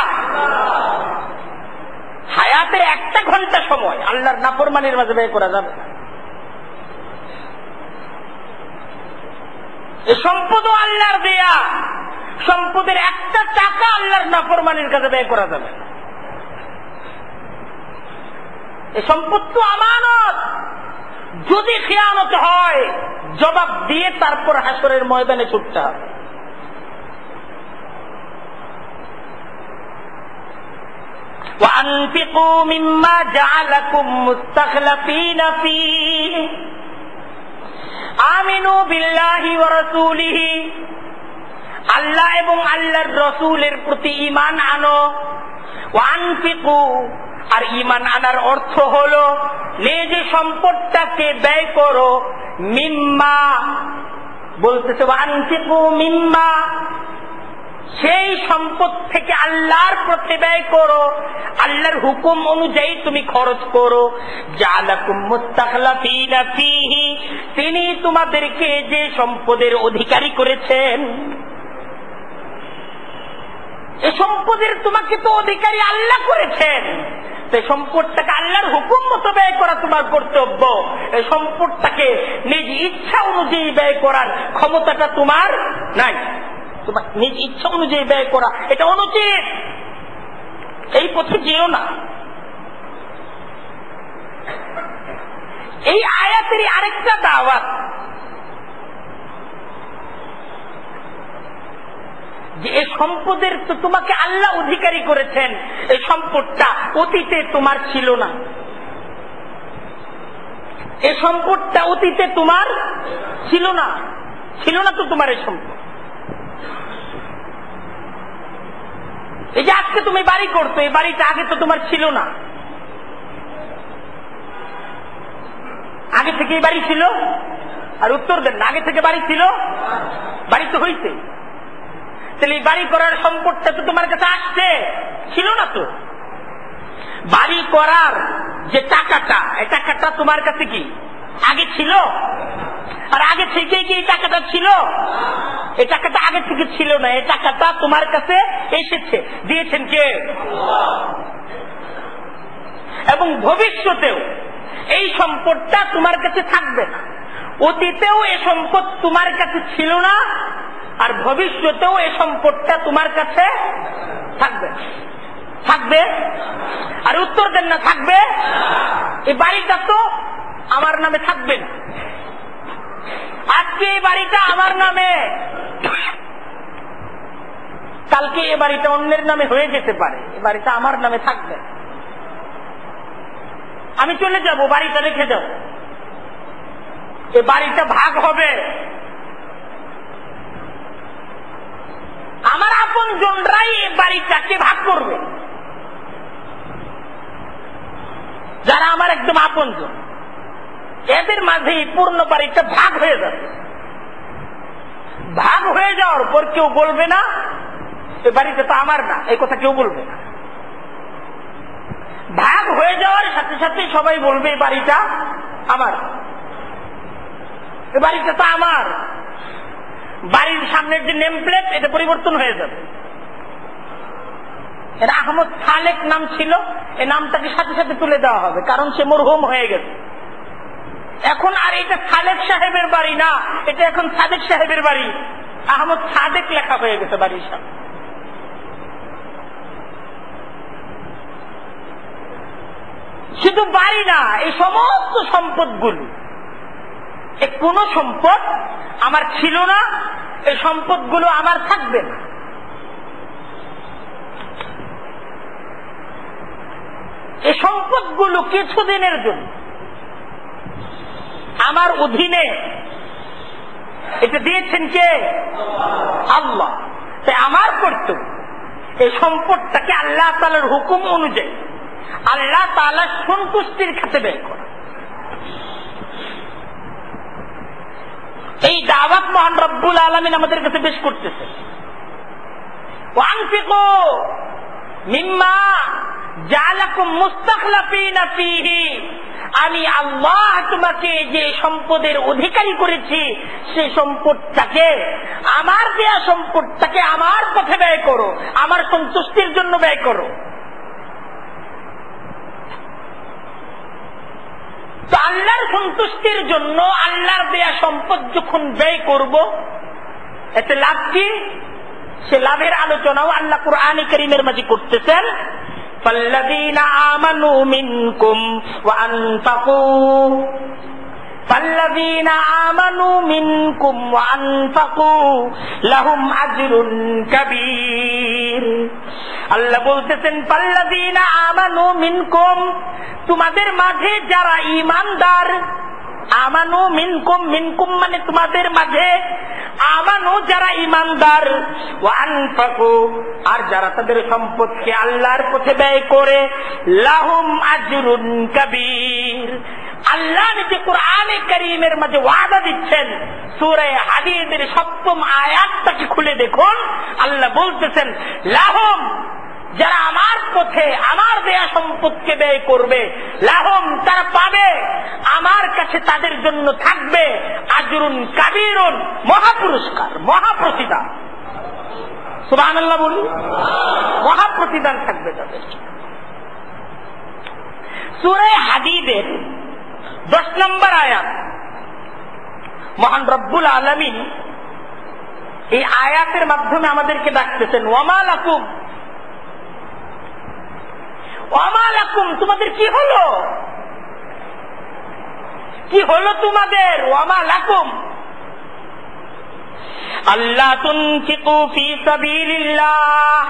হায়াতের 1 ঘন্টা সময় আল্লাহর নাফরমানির মাঝে ব্যয় করা যাবে? এই সম্পদও আল্লাহর দেয়া, সম্পদের 1 টাকা আল্লাহর নাফরমানির কাছে ব্যয় করা যাবে? এই সম্পদ তো আমানত, যদি খেয়ানত হয় জবাব দিয়ে তারপর হাসরের ময়দানে ছুটতে হবে। وَأَنْفِقُوا مِمَّا جَعَلَكُمْ مُسْتَخْلَفِينَ فِيهِ آمِنُوا بِاللَّهِ وَرَسُولِهِ, আল্লাহ এবং আল্লাহর রসুলের প্রতি ঈমান আনো। وَأَنْفِقُوا, আর ঈমান আনার অর্থ হলো নিজ সম্পদটাকে ব্যয় করো। মিম্মা বলতেছে ওয়ানফিকু মিম্মা, সেই সম্পদ থেকে আল্লাহর পথে ব্যয় করো, আল্লাহর হুকুম অনুযায়ী তুমি খরচ করো। জালাকুম মুস্তাখলাফিনা ফীহি, তিনি তোমাদেরকে যে সম্পদের অধিকারী করেছেন, এই সম্পদের তোমাকে তো অধিকারী আল্লাহ করেছেন, সেই সম্পদটাকে আল্লাহর হুকুম মতো ব্যয় করা তোমার কর্তব্য। এই সম্পদটাকে নিজ ইচ্ছা অনুযায়ী ব্যয় করার ক্ষমতাটা তোমার নাই। তোমার নিজ ইচ্ছা অনুযায়ী ব্যয় করা এটা অনুচিত, এই পথে যেও না। এই আয়াতেরই আরেকটা দাওয়াত যে এই সম্পদের তো তোমাকে আল্লাহ অধিকারী করেছেন, এই সম্পদটা অতীতে তোমার ছিল না, এই সম্পদটা অতীতে তোমার ছিল না, ছিল না তো তোমার এই সম্পদ। এই যে আজকে তুমি বাড়ি করতো, এই বাড়িটা আগে তো তোমার ছিল না, আগে থেকে এই বাড়ি ছিল? আর উত্তর দেন না, আগে থেকে বাড়ি ছিল? বাড়ি তো হইছে, তাহলে এই বাড়ি করার সম্পদটা তো তোমার কাছে আসছে, ছিল না তো। বাড়ি করার যে টাকাটা, এই টাকাটা তোমার কাছে কি আগে ছিল? আর আগে থেকে কি এই টাকাটা ছিল? এই টাকাটা আগে থেকে ছিল না, এই টাকাটা তোমার কাছে এসেছে, দিয়েছেন কে? এবং ভবিষ্যতেও এই সম্পদটা তোমার কাছে থাকবে না। অতীতেও এই সম্পদ তোমার কাছে ছিল না, আর ভবিষ্যতেও এই সম্পদটা তোমার কাছে থাকবে। থাকবে? আর উত্তর দেন না থাকবে? এই বাড়িটা তো আমার নামে থাকবে না। আজকে এই বাড়িটা আমার নামে, কালকে এই বাড়িটা অন্যের নামে হয়ে যেতে পারে, এই বাড়িটা আমার নামে থাকবে। আমি চলে যাব, বাড়িটা রেখে যাব, এই বাড়িটা ভাগ হবে। আমার আপন জনরাই এই বাড়িটাকে ভাগ করবে, যারা আমার একদম আপন জন, এদের মাঝেই পূর্ণ বাড়িটা ভাগ হয়ে যাবে। ভাগ হয়ে যাওয়ার পর কেউ বলবে না এই বাড়িটা তো আমার না, এই কথা কেউ বলবে না। ভাগ হয়ে যাওয়ার সাথে সাথে সবাই বলবে এই বাড়িটা আমার। এ বাড়িটা তো আমার। বাড়ির সামনের যে নেম প্লেট এটা পরিবর্তন হয়ে যাবে। এটা আহমদ খালেক নাম ছিল, এই নামটাকে সাথে সাথে তুলে দেওয়া হবে, কারণ সে মরহুম হয়ে গেছে। এখন আর এটা খালেক সাহেবের বাড়ি না, এটা এখন সাদেক সাহেবের বাড়ি। আহমদ সাদেক লেখা হয়ে গেছে বাড়ির সামনে। শুধু বাড়ি না, এই সমস্ত সম্পদগুলো, কোন সম্পদ আমার ছিল না, এই সম্পদগুলো আমার থাকবে না। এই সম্পদগুলো কিছুদিনের জন্য আমার অধীনে, এটা দিয়েছেন কে? আল্লাহ। তাই আমার কর্তব্য এই সম্পদটাকে আল্লাহ তাআলার হুকুম অনুযায়ী আল্লাহ তাআলার সন্তুষ্টির ক্ষেত্রে ব্যয় করা। এই দাওয়াত মহান রব্বুল আলামিন আমাদের কাছে বেশ করতেছে। ওয়ানফিকু মিম্মা জাআলাকুম মুস্তাখলাফিনা ফীহি, আমি আল্লাহ তোমাকে যে সম্পদের অধিকারী করেছি সেই সম্পদটাকে, আমার দেয়া সম্পদটাকে আমার পথে ব্যয় করো, আমার সন্তুষ্টির জন্য ব্যয় করো। তো আল্লাহর সন্তুষ্টির জন্য আল্লাহর দেয়া সম্পদ যখন ব্যয় করব, এতে লাভ কি? সে লাভের আলোচনাও আল্লাহ কুরআনে কারীমের মাঝে করতেছেন। ফাল্লাযীনা আমানু মিনকুম ওয়া আনফাকু, ফাল্লাযীনা আমানু মিনকুম ওয়া আনফাকু লাহুম আজরুন কাবীর। আল্লাহ বলতেছেন ফাল্লাযীনা আমানু মিনকুম, তোমাদের মাঝে যারা ঈমানদার। আমানু মিনকুম, মিনকুম মানে তোমাদের মাঝে, আমানু যারা ঈমানদার, ওয়া আনফাকু আর যারা তাদের সম্পদকে আল্লাহর পথে ব্যয় করে, লাহুম আজরুন কাবীর। আল্লাহ নিজে কুরআনে কারীমের মাঝে ওয়াদা দিচ্ছেন। সূরা হাদীদের 7ম আয়াতটাকে খুলে দেখুন, আল্লাহ বলতেছেন লাহুম, যারা আমার পথে আমার দেয়া সম্পদকে ব্যয় করবে, লাহুম তারা পাবে, আমার কাছে তাদের জন্য থাকবে আজরুন কাবীরুন, মহাপুরস্কার, মহাপ্রতিদান। সুবহানাল্লাহ বলি, মহাপ্রতিদান থাকবে তাদের। সূরা হাদীদের 10 নম্বর আয়াত, মহান রব্বুল আলামিন এই আয়াতের মাধ্যমে আমাদেরকে ডাকতেছেন ওয়ামা লাকুম, ওয়ামা লাকুম, তোমাদের কি হলো? কি হলো তোমাদের? ওয়ামা লাকুম আল্লাহ তুনফিকু ফী সাবিলিল্লাহ,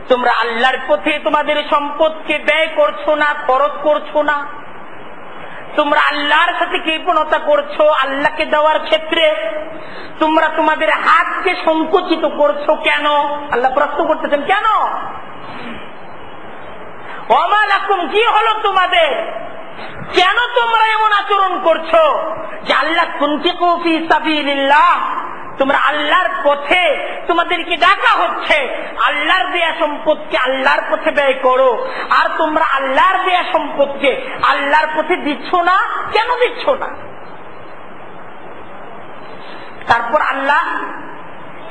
তোমরা আল্লাহর পথে তোমাদের সম্পদকে ব্যয় করছো না, খরচ করছো না। তোমরা আল্লাহর সাথে কৃপণতা করছো আল্লাহকে দেওয়ার ক্ষেত্রে। তোমরা তোমাদের হাতকে সংকুচিত করছো কেন? আল্লাহ প্রশ্ন করতেছেন কেন? ওয়ামা লাকুম, কি হলো তোমাদের? কেন তোমরা এমন আচরণ করছো যে আল্লাহ তুনফিকু ফী সাবিলিল্লাহ, তোমরা আল্লাহর পথে, তোমাদেরকে ডাকা হচ্ছে আল্লাহর দেয়া সম্পদকে আল্লাহর পথে ব্যয় করো, আর তোমরা আল্লাহর দেয়া সম্পদকে আল্লাহর পথে দিচ্ছ না। কেন দিচ্ছ না? তারপর আল্লাহ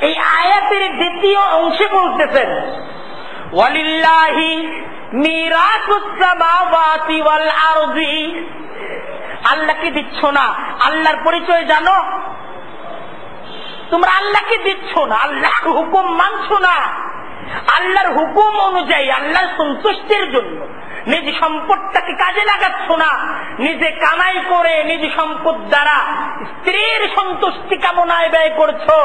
এই আয়াতের দ্বিতীয় অংশে বলতেছেন ওয়ালিল্লাহি মিরাসুস সামাওয়াতি ওয়াল আরদি, আল্লাহকে দিচ্ছ না। আল্লাহর পরিচয় জানো? তোমরা আল্লাহকে দিচ্ছ না, আল্লাহর হুকুম মানছো না, আল্লাহর হুকুম অনুযায়ী আল্লাহর সন্তুষ্টির জন্য নিজ সম্পদটাকে কাজে লাগাচ্ছ না। নিজে কামাই করে নিজ সম্পদ দ্বারা স্ত্রীর সন্তুষ্টি কামনায় ব্যয় করছো,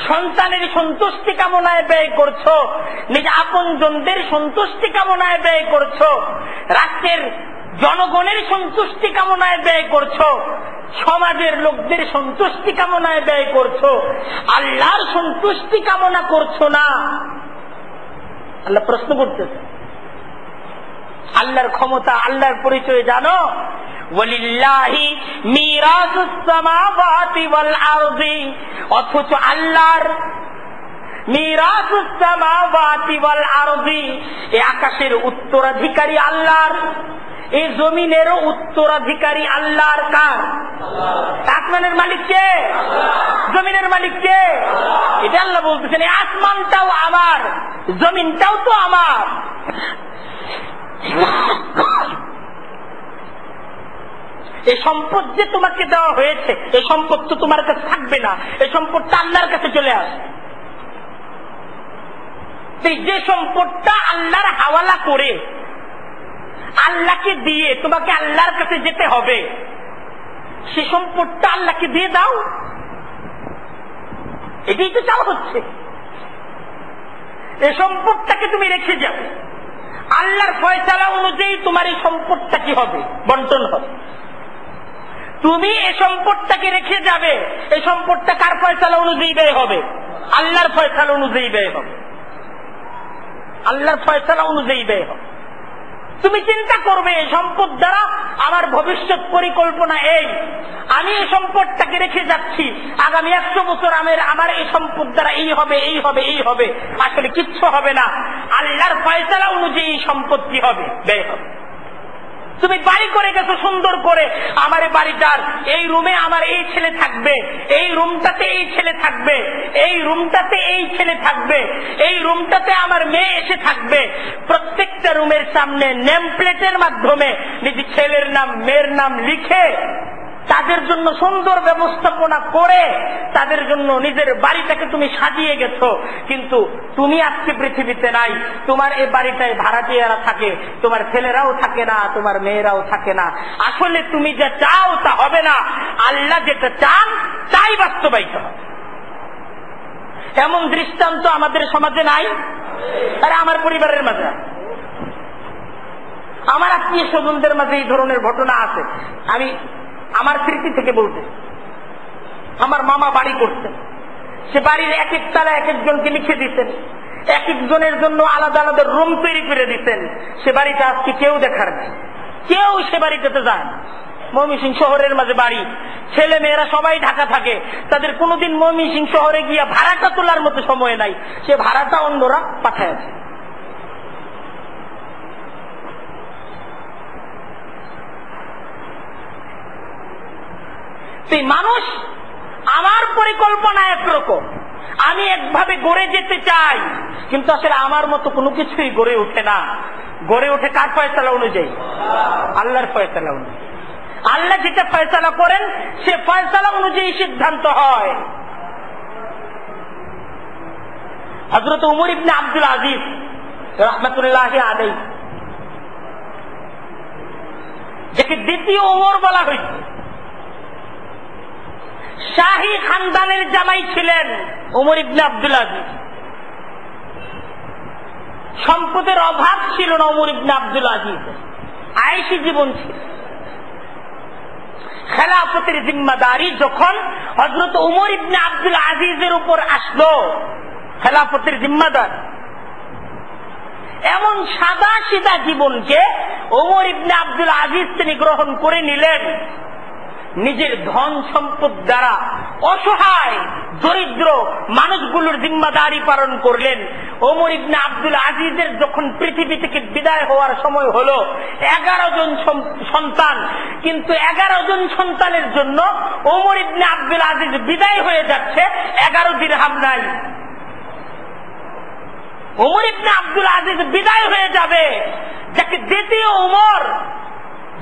সন্তানের সন্তুষ্টি কামনায় ব্যয় করছো, নিজ আপনজনদের সন্তুষ্টি কামনায় ব্যয় করছো, রাষ্ট্রের জনগণের সন্তুষ্টি কামনায় ব্যয় করছো, সমাজের লোকদের সন্তুষ্টি কামনায় ব্যয় করছো, আল্লাহর সন্তুষ্টি কামনা করছো না। আল্লাহ প্রশ্ন করতেছে, আল্লাহর ক্ষমতা, আল্লাহর পরিচয় জানো? ওয়ালিল্লাহি মিরাসুস সামাওয়াতি ওয়াল আরদি, অথচ আল্লাহর মিরাসুস সামাওয়াতি ওয়াল আরদি, এই আকাশের উত্তরাধিকারী আল্লাহর, এই জমিনেরও উত্তরাধিকারী আল্লাহর কার? আসমানের মালিক কে? জমিনের মালিক কে? এটা আল্লাহ বলতেছেন এই আসমানটাও আমার, জমিনটাও তো আমার। এই সম্পদ যে তোমাকে দেওয়া হয়েছে, এই সম্পদ তো তোমার কাছে থাকবে না, এই সম্পদটা আল্লাহর কাছে চলে আসে। যে সম্পদটা আল্লাহর হাওয়ালা করে আল্লাহকে দিয়ে তোমাকে আল্লাহর কাছে যেতে হবে, সে সম্পদটা আল্লাহকে দিয়ে দাও। এটাই তো চাওয়া হচ্ছে। এই সম্পদটাকে তুমি রেখে যাও, আল্লাহর ফয়সালা অনুযায়ী তোমার এই সম্পদটা কি হবে? বন্টন হবে। তুমি এই সম্পদটাকে রেখে যাবে, এই সম্পদটা কার ফয়সালা অনুযায়ী ব্যয় হবে? আল্লাহর ফয়সালা অনুযায়ী ব্যয় হবে, আল্লাহর ফয়সালা অনুযায়ী ব্যয় হবে। তুমি চিন্তা করবে এই সম্পদ দ্বারা আমার ভবিষ্যৎ পরিকল্পনা এই, আমি এই সম্পদটাকে রেখে যাচ্ছি, আগামী 100 বছর আমার এই সম্পদ দ্বারা এই হবে, এই হবে, এই হবে। আসলে কিচ্ছু হবে না, আল্লাহর ফয়সালা অনুযায়ী সম্পদ কি হবে? ব্যয় হবে। তুমি বাড়ি করে গেছো সুন্দর করে, আমার এই বাড়িটার এই রুমে আমার এই ছেলে থাকবে, এই রুমটাতে এই ছেলে থাকবে, এই রুমটাতে এই ছেলে থাকবে, এই রুমটাতে আমার মেয়ে এসে থাকবে। প্রত্যেকটা রুমের সামনে নেম প্লেটের মাধ্যমে নিজের ছেলের নাম মেয়ের নাম লিখে তাদের জন্য সুন্দর ব্যবস্থাপনা করে তাদের জন্য নিজের বাড়িটাকে তুমি সাজিয়ে গেছো। কিন্তু তুমি আজকে পৃথিবীতে নাই, তোমার এই বাড়িটায় ভাড়াটিয়ারা থাকে, তোমার ছেলেরাও থাকে না, তোমার মেয়েরাও থাকে না। আসলে তুমি যা চাও তা হবে না, আল্লাহ যেটা চান তাই বাস্তবায়িত হবে। এমন দৃষ্টান্ত আমাদের সমাজে নাই, আরে আমার পরিবারের মাঝে, আমার আত্মীয় স্বজনদের মাঝে এই ধরনের ঘটনা আছে। আমি আমার স্মৃতি থেকে বলতে, আমার মামা বাড়ি করতেন, সে বাড়ির এক এক তালা এক একজনকে লিখে দিতেন, এক একজনের জন্য আলাদা আলাদা রুম তৈরি করে দিতেন। সে বাড়িটা আজকে কেউ দেখার নেই, কেউ সে বাড়িটাতে যায় না। ময়মনসিংহ শহরের মাঝে বাড়ি, ছেলে মেয়েরা সবাই ঢাকা থাকে, তাদের কোনোদিন ময়মনসিংহ শহরে গিয়া ভাড়াটা তোলার মতো সময় নাই, সে ভাড়াটা অন্যরা পাঠায়। মানুষ আমার পরিকল্পনা একরকম, আমি একভাবে গড়ে যেতে চাই, কিন্তু আসলে আমার মতো কোনো কিছুই গড়ে ওঠে না। গড়ে ওঠে কার ফয়সালা অনুযায়ী? আল্লাহর ফয়সালা অনুযায়ী। আল্লাহ যেটা ফয়সালা করেন সে ফয়সালা অনুযায়ী সিদ্ধান্ত হয়। হযরত উমর ইবনে আব্দুল আজিজ রাহমাতুল্লাহি আলাইহি, যাকে দ্বিতীয় ওমর বলা হয়েছে, শাহী খানদানের জামাই ছিলেন উমর ইবনে আব্দুল আজিজ। সম্পদের অভাব ছিল না উমর ইবনে আব্দুল আজিজ, আয়েশী জীবন ছিল। খেলাফতের জিম্মাদারি যখন হযরত উমর ইবনে আব্দুল আজিজের উপর আসলো, খেলাফতের জিম্মাদার, এমন সাদা সিধা জীবনকে উমর ইবনে আব্দুল আজিজ তিনি গ্রহণ করে নিলেন। নিজের ধন সম্পদ দ্বারা অসহায় দরিদ্র মানুষগুলোর জিম্মাদারি পালন করলেন। ওমর ইবনে আব্দুল আজিজের যখন পৃথিবী থেকে বিদায় হওয়ার সময় হলো, 11 জন সন্তান, কিন্তু 11 জন সন্তানের জন্য ওমর ইবনে আব্দুল আজিজ বিদায় হয়ে যাচ্ছে, 11 দিরহাম নাই। ওমর ইবনে আব্দুল আজিজ বিদায় হয়ে যাবে, যাকে দ্বিতীয় ওমর,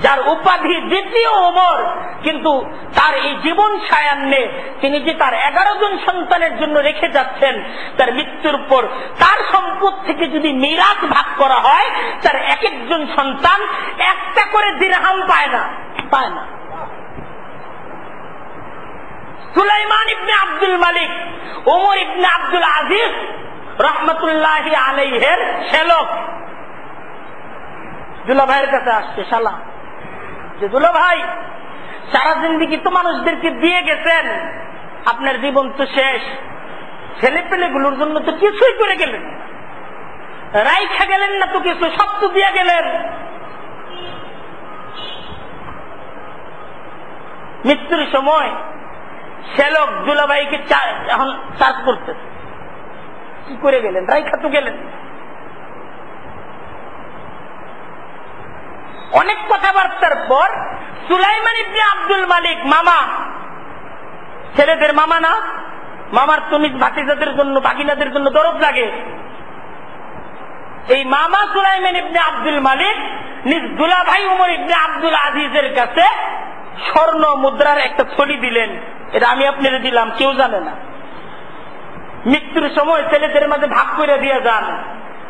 যার উপাধি দ্বিতীয় ওমর, কিন্তু তার এই জীবন সায়ান্নে তিনি যে তার 11 জন সন্তানের জন্য রেখে যাচ্ছেন, তার মৃত্যুর পর তার সম্পদ থেকে যদি মিরাস ভাগ করা হয়, তার এক একজন সন্তান একটা করে দিরহাম পায় না। সুলাইমান ইবনে আব্দুল মালিক ওমর ইবনে আব্দুল আজিজ রহমতুল্লাহি আলাইহির শ্যালক দুলা ভাইয়ের কাছে আসছে, শালা যে দুলা ভাই, সারা জিন্দেগি তো মানুষদেরকে দিয়ে গেছেন, আপনার জীবন তো শেষ, ছেলে পেলেগুলোর জন্য তো কিছুই করে গেলেন, রাইখা গেলেন না তো কিছু, সব তো দিয়ে গেলেন। মৃত্যুর সময় শ্যালক দুলাভাইকে এখন চার্জ করতে, কি করে গেলেন, রাইখা তো গেলেন। অনেক কথাবার্তার পর সুলাইমান ইবনে আব্দুল মালিক, মামা, ছেলেদের মামা না, মামার তো নিজ ভাতিজাদের জন্য, ভাগিনাদের জন্য দরদ লাগে। এই মামা সুলাইমান ইবনে আব্দুল মালিক নিজ দুলাভাই উমর ইবনে আব্দুল আজিজের কাছে স্বর্ণ মুদ্রার একটা থলি দিলেন। এটা আমি আপনাদের দিলাম, কেউ জানে না। মৃত্যুর সময় ছেলেদের মাঝে ভাগ করে দিয়ে যান,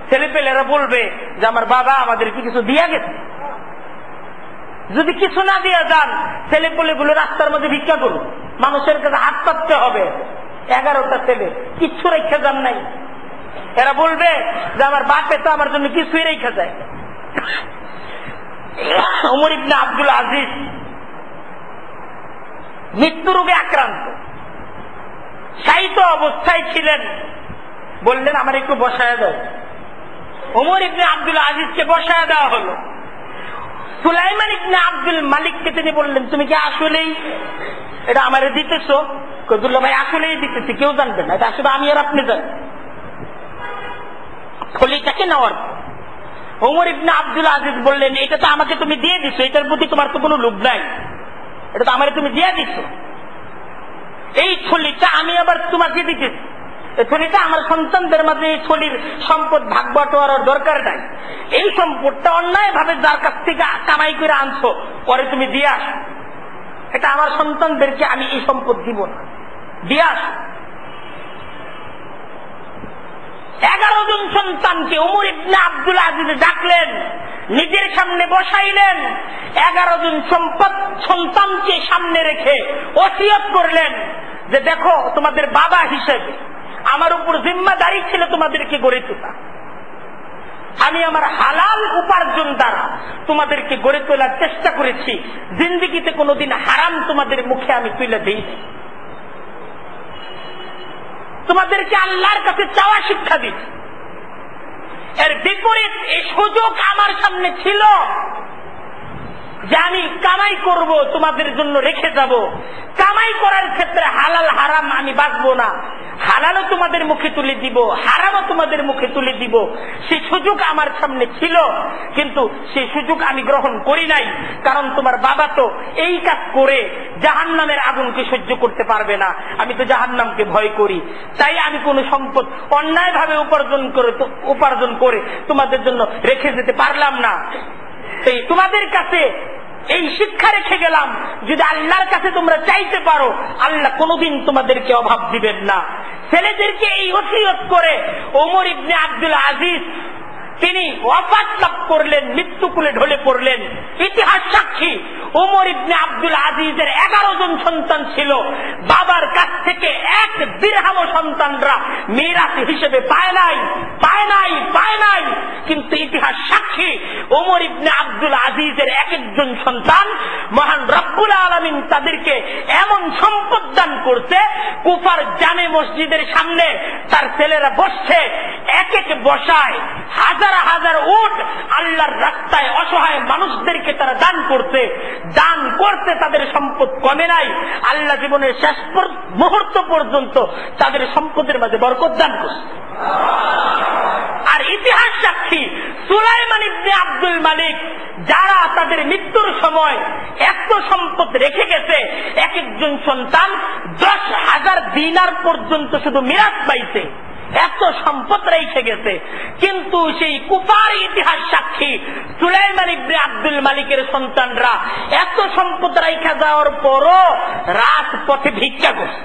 ছেলে পেলেরা বলবে যে আমার বাবা আমাদেরকে কিছু দিয়া গেছে। যদি কিছু না দিয়ে যান, ছেলে পেলেগুলো রাস্তার মধ্যে ভিক্ষা করুন, মানুষের কাছে হাত পাততে হবে। 11টা ছেলে কিচ্ছু রেখে যান নাই। এরা বলবে যে আমার বাপে তো আমার জন্য কিছুই রেখে যায়। ওমর ইবনে আব্দুল আজিজ মৃত্যু রোগে আক্রান্ত, শায়িত অবস্থায় ছিলেন। বললেন আমার একটু বসায় দাও। ওমর ইবনে আব্দুল আজিজকে বসায় দেওয়া হলো। সুলাইমান ইবনে আব্দুল মালিককে তিনি বললেন, তুমি কি আসলেই এটা আমারে দিতেছো? কদুল্লাহ ভাই আসলেই দিতেছি, কেউ জানবে না, এটা আসলে আমি আর আপনি জানেন। থলিটাকে নেওয়ার ওমর ইবনে আব্দুল আজিজ বললেন, এটা তো আমাকে তুমি দিয়ে দিছো, এটার প্রতি তোমার তো কোনো লোভ নাই, এটা তো আমারে তুমি দিয়ে দিছো। এই থলিটা আমি আবার তোমাকে দিতেছি, এই থলিটা আমার সন্তানদের মাঝে এই থলির সম্পদ ভাগ বাটোয়ারার দরকার নাই। এই সম্পদটা অন্যায় ভাবে যার কাছ থেকে কামাই করে আনছো, পরে তুমি দিয়ে আসো। এটা আমার সন্তানদেরকে আমি এই সম্পদ দিব না, দিয়ে আসো। 11 জন সন্তানকে ওমর ইবনে আব্দুল আজিজ ডাকলেন, নিজের সামনে বসাইলেন। 11 জন সন্তানকে সামনে রেখে ওসিয়ত করলেন যে দেখো, তোমাদের বাবা হিসেবে আমার উপর জিম্মাদারি ছিল তোমাদেরকে গড়ে তোলা। আমি আমার হালাল উপার্জন দ্বারা তোমাদেরকে গড়ে তোলার চেষ্টা করেছি। জিন্দেগিতে কোনোদিন হারাম তোমাদের মুখে আমি তুলে দিই। তোমাদেরকে আল্লাহর কাছে চাওয়া শিক্ষা দিচ্ছি। এর বিপরীত এই সুযোগ আমার সামনে ছিল যে আমি কামাই করব, তোমাদের জন্য রেখে যাব। কামাই করার ক্ষেত্রে হালাল হারাম আমি বাঁচবো না, হালালও তোমাদের মুখে তুলে দিব, হারামও তোমাদের মুখে তুলে দিব। সেই সুযোগ আমার সামনে ছিল, কিন্তু সেই সুযোগ আমি গ্রহণ করি নাই। কারণ তোমার বাবা তো এই কাজ করে জাহান্নামের আগুনকে সহ্য করতে পারবে না, আমি তো জাহান্নামকে ভয় করি। তাই আমি কোন সম্পদ অন্যায়ভাবে উপার্জন করে তোমাদের জন্য রেখে যেতে পারলাম না। এই তোমাদের কাছে এই শিক্ষা রেখে গেলাম, যদি আল্লাহর কাছে তোমরা চাইতে পারো, আল্লাহ কোনোদিন তোমাদেরকে অভাব দিবেন না। ছেলেদেরকে এই ওসিয়ত করে ওমর ইবনে আব্দুল আজিজ তিনি ওয়াফাত লাভ করলেন, মৃত্যুকুলে ঢলে পড়লেন। ইতিহাস সাক্ষী, ওমর ইবনে আব্দুল আজিজের 11 জন সন্তান ছিল। বাবার কাছ থেকে 1 দিরহাম সন্তানরা মিরাস হিসেবে পায় নাই। কিন্তু ইতিহাস সাক্ষী, ওমর ইবনে আব্দুল আজিজের 1 সন্তান মহান রব্বুল আলামিন তাদেরকে এমন সম্পদ দান করতে, কুফার জামে মসজিদের সামনে তার ছেলেরা বসছে, এক বসায় হাজার উট আল্লাহর রাস্তায় অসহায় মানুষদেরকে তারা দান করতে তাদের সম্পদ কমে নাই। আল্লাহ জীবনের শেষ মুহূর্ত পর্যন্ত তাদের সম্পদের মাঝে বরকত দান করছে। আর ইতিহাস সাক্ষী, সুলাইমান ইবনে আব্দুল মালিক যারা তাদের মৃত্যুর সময় এত সম্পদ রেখে গেছে, 1 সন্তান 10,000 দিনার পর্যন্ত শুধু মিরাস পাইছে, এত সম্পদ রেখে গেছে। কিন্তু সেই কুফার ইতিহাস সাক্ষী, সুলাইমান ইবনে আব্দুল মালিকের সন্তানরা এত সম্পদ রেখে যাওয়ার পরও রাজপথে ভিক্ষা করছে।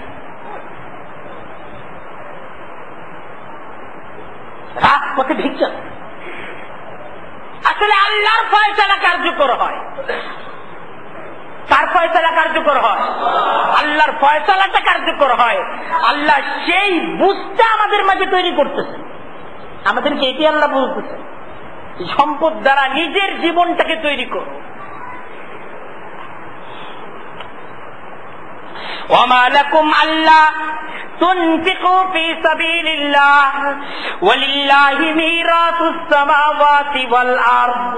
রাজপথে ভিক্ষা। আসলে আল্লাহর ফয়সালা কার্যকর হয়। তার ফয়সালা কার্যকর হয়, আল্লাহর ফয়সালাটা কার্যকর হয়। আল্লাহ সেই বুঝটা আমাদের মাঝে তৈরি করতেছে, আমাদেরকে এটি আল্লাহ বলতেছে, সম্পদ দ্বারা নিজের জীবনটাকে তৈরি করো। ওয়ামা লাকুম আল্লাহ তুনফিকু ফি সাবিলিল্লাহ ওয়ালিল্লাহি মিরাসুস সামাওয়াতি ওয়াল আরদ।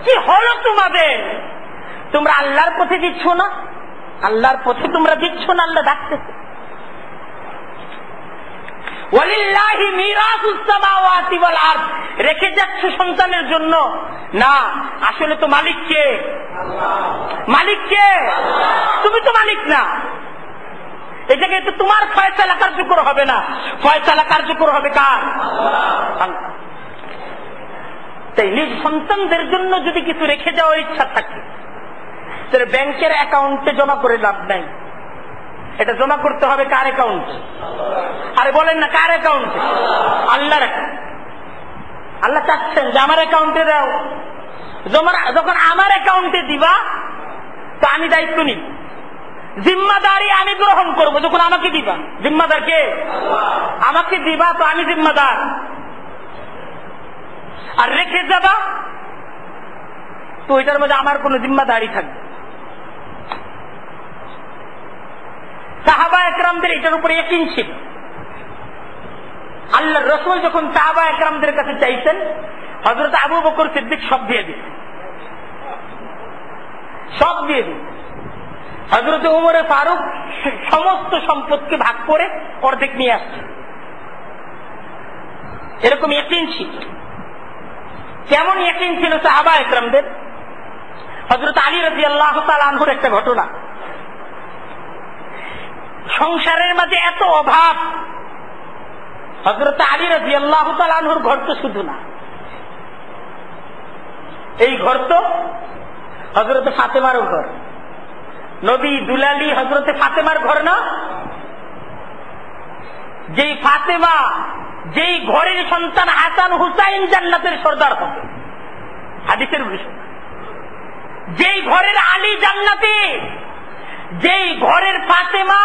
কি হলো তোমাদের? তোমরা আল্লাহর পথে দিচ্ছ না, আল্লাহর পথে তোমরা দিচ্ছ না, আল্লাহ ডাকতেছে। ওয়ালিল্লাহি মিরাসুস সামাওয়াতি ওয়াল আরদ, রেখে যাচ্ছ সন্তানের জন্য না, আসলে তো মালিক কে? মালিক কে? তুমি তো মালিক না। এই জায়গায় তো তোমার ফয়সালা কার্যকর হবে না, ফয়সালা কার্যকর হবে কার? আল্লাহ। তাই নিজ সন্তানদের জন্য যদি কিছু রেখে যাওয়ার ইচ্ছা থাকে তাহলে ব্যাংকের অ্যাকাউন্টে জমা করে লাভ নাই, এটা জমা করতে হবে কার অ্যাকাউন্টে? আরে বলেন না, কার অ্যাকাউন্টে? আল্লাহর অ্যাকাউন্টে। আল্লাহ চাচ্ছেন যে আমার অ্যাকাউন্টে দাও, যখন আমার অ্যাকাউন্টে দিবা তো আমি দায়িত্ব নিব, জিম্মাদারি আমি গ্রহণ করবো। যখন আমাকে দিবা, জিম্মাদার কে? আমাকে দিবা তো আমি জিম্মাদার। আর রেখে যাবা তো ওইটার মধ্যে আমার কোন জিম্মাদারি থাকবে। সাহাবা একরামদের এটার উপরে ইয়াকিন ছিল। আল্লাহর রাসূল যখন সাহাবা একরামদের কাছে চাইতেন, হযরত আবু বকর সিদ্দিক সব দিয়ে দিতেন, সব দিয়ে দিতেন। হযরত উমর ফারুক সমস্ত সম্পদকে ভাগ করে অর্ধেক নিয়ে আসছেন। এরকম ইয়াকিন ছিল। কেমন ইয়াকিন ছিল সাহাবা একরামদের? হযরত আলী রাদিয়াল্লাহু তাআলা আনহুর একটা ঘটনা। সংসারের মাঝে এত অভাব, হযরত আলী রাদিয়াল্লাহু তাআলা আনহুর ঘর তো শুধু না, এই ঘর তো হযরত ফাতেমারও ঘর, নবী দুলালী হযরত ফাতেমার ঘর না? যেই ফাতেমা, যেই ঘরের সন্তান হাসান হুসাইন জান্নাতের সর্দার হবে, হাদিসের বিষয়। যেই ঘরের আলী জান্নাতি, যেই ঘরের ফাতেমা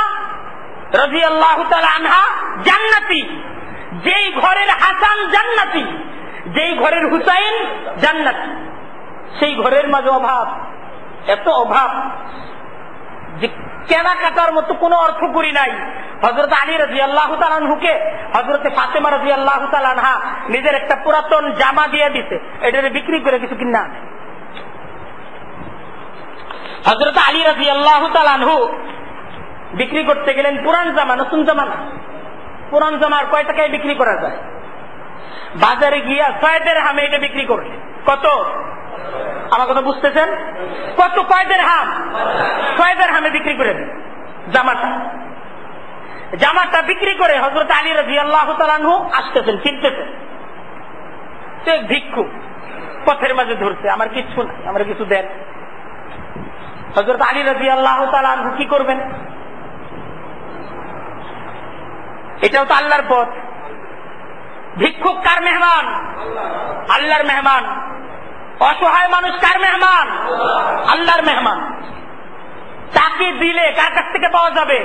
রাদিয়াল্লাহু তাআলা আনহা জান্নাতি, যেই ঘরের হাসান জান্নাতি, যেই ঘরের হুসাইন জান্নাতি, সেই ঘরের মাঝে অভাব, এত অভাব যে কেনাকাটার মতো কোন অর্থ করি নাই। হযরত আলী রাদিয়াল্লাহু তাআলা আনহুকে হযরত ফাতেমা রাদিয়াল্লাহু তাআলা আনহা নিজের একটা পুরাতন জামা দিয়ে দিতে, এটারে বিক্রি করে কিছু কিনা আনে। হযরত আলী রাদিয়াল্লাহু তাআলা আনহু বিক্রি করতে গেলেন পুরান জামা, নতুন জামা না, পুরান জামার কয় টাকায় বিক্রি করা যায়? বাজারে গিয়া 6 দিরহামে এটা বিক্রি করলেন। কত? আমার কথা বুঝতেছেন? কত? কয় দিরহাম? 6 দিরহামে বিক্রি করে দেন জামাটা। জামাটা বিক্রি করে হযরত আলী রাদিয়াল্লাহু তাআলা আনহু আসতেছেন, ফিরতেছেন। সে ভিক্ষু পথের মাঝে ধরছে, আমার কিচ্ছু নাই, আমার কিছু দেন। হযরত আলী রাদিয়াল্লাহু তাআলা আনহু কি করবেন? এটাও তো আল্লাহর পথ। ভিক্ষুক কার মেহমান? আল্লাহর মেহমান। অসহায় মানুষ কার মেহমান? আল্লাহর মেহমান। তাকে দিলে কার কাছ থেকে পাওয়া যাবে?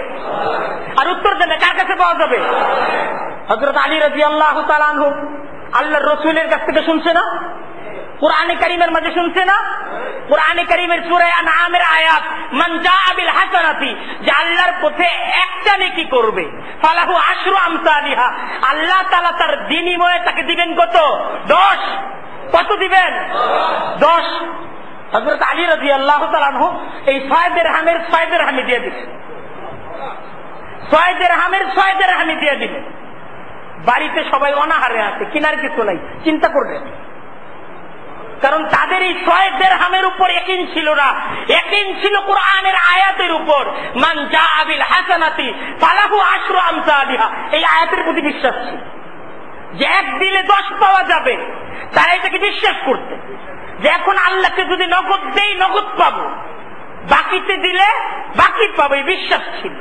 আর উত্তর দেবে কার কাছে পাওয়া যাবে? হযরত আলী রাদিয়াল্লাহু তাআলা আনহু আল্লাহর রাসূলের কাছ থেকে শুনছে না? কুরআনে কারীমের মাঝে শুনছে না? কুরআনে কারীমের সূরা আনআমের আয়াত, মান জাআ বিল হাসানাতি, যে আল্লাহর পথে একটা নেকি করবে, ফালাহু আশরু আমসালিহা, আল্লাহ তাআলা তার বিনিময়ে তাকে দিবেন কত? 10। কত দিবেন? 10। হযরত আলী রাদিয়াল্লাহু তাআলা আনহু এই 6 দিরহামের 6 দিরহামি দিয়ে দিলেন। 6 দিরহামের 6 দিরহামি দিয়ে দিলেন। বাড়িতে সবাই অনাহারে আছে, কিনার কিছু নাই, চিন্তা করবেন। কারণ তাদের এই 6 দিরহামের উপর ইয়াকিন ছিল না, ইয়াকিন ছিল কুরআনের আয়াতের উপর, মান জাআ বিল হাসানাতি ফালাহু আশরু আমসালিহা। এই আয়াতের প্রতি বিশ্বাস ছিল যে 1 দিলে 10 পাওয়া যাবে। তারা এটাকে বিশ্বাস করতে যে এখন আল্লাহকে যদি নগদ দেই নগদ পাবো, বাকিতে দিলে বাকি পাবো, এই বিশ্বাস ছিল।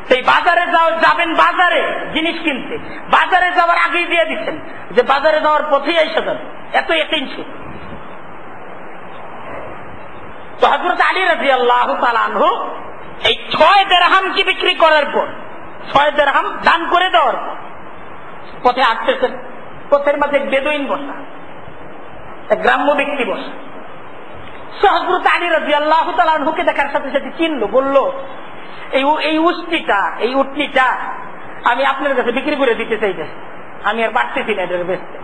সেই বাজারে যাবেন, বাজারে জিনিস কিনতে, বাজারে যাওয়ার আগেই দিয়ে দিচ্ছেন যে বাজারে যাওয়ার পথেই এসে যাবে, এত ইয়াকিন ছিল। তো হযরত আলী রাদিয়াল্লাহু তাআলা আনহু এই 6 দিরহাম কি বিক্রি করার পর, 6 দিরহাম দান করে দেওয়ার পর পথে আসতেছেন। পথের মাঝে বেদুইন বসা, এক গ্রাম্য ব্যক্তি বসা। হযরত আলী রাদিয়াল্লাহু তাআলা আনহুকে দেখার সাথে সাথে চিনল, বলল, এই উটনিটা আমি আপনার কাছে বিক্রি করে দিতে চাইতেছি, আমি আর পারতেছি না এটার বেচতে,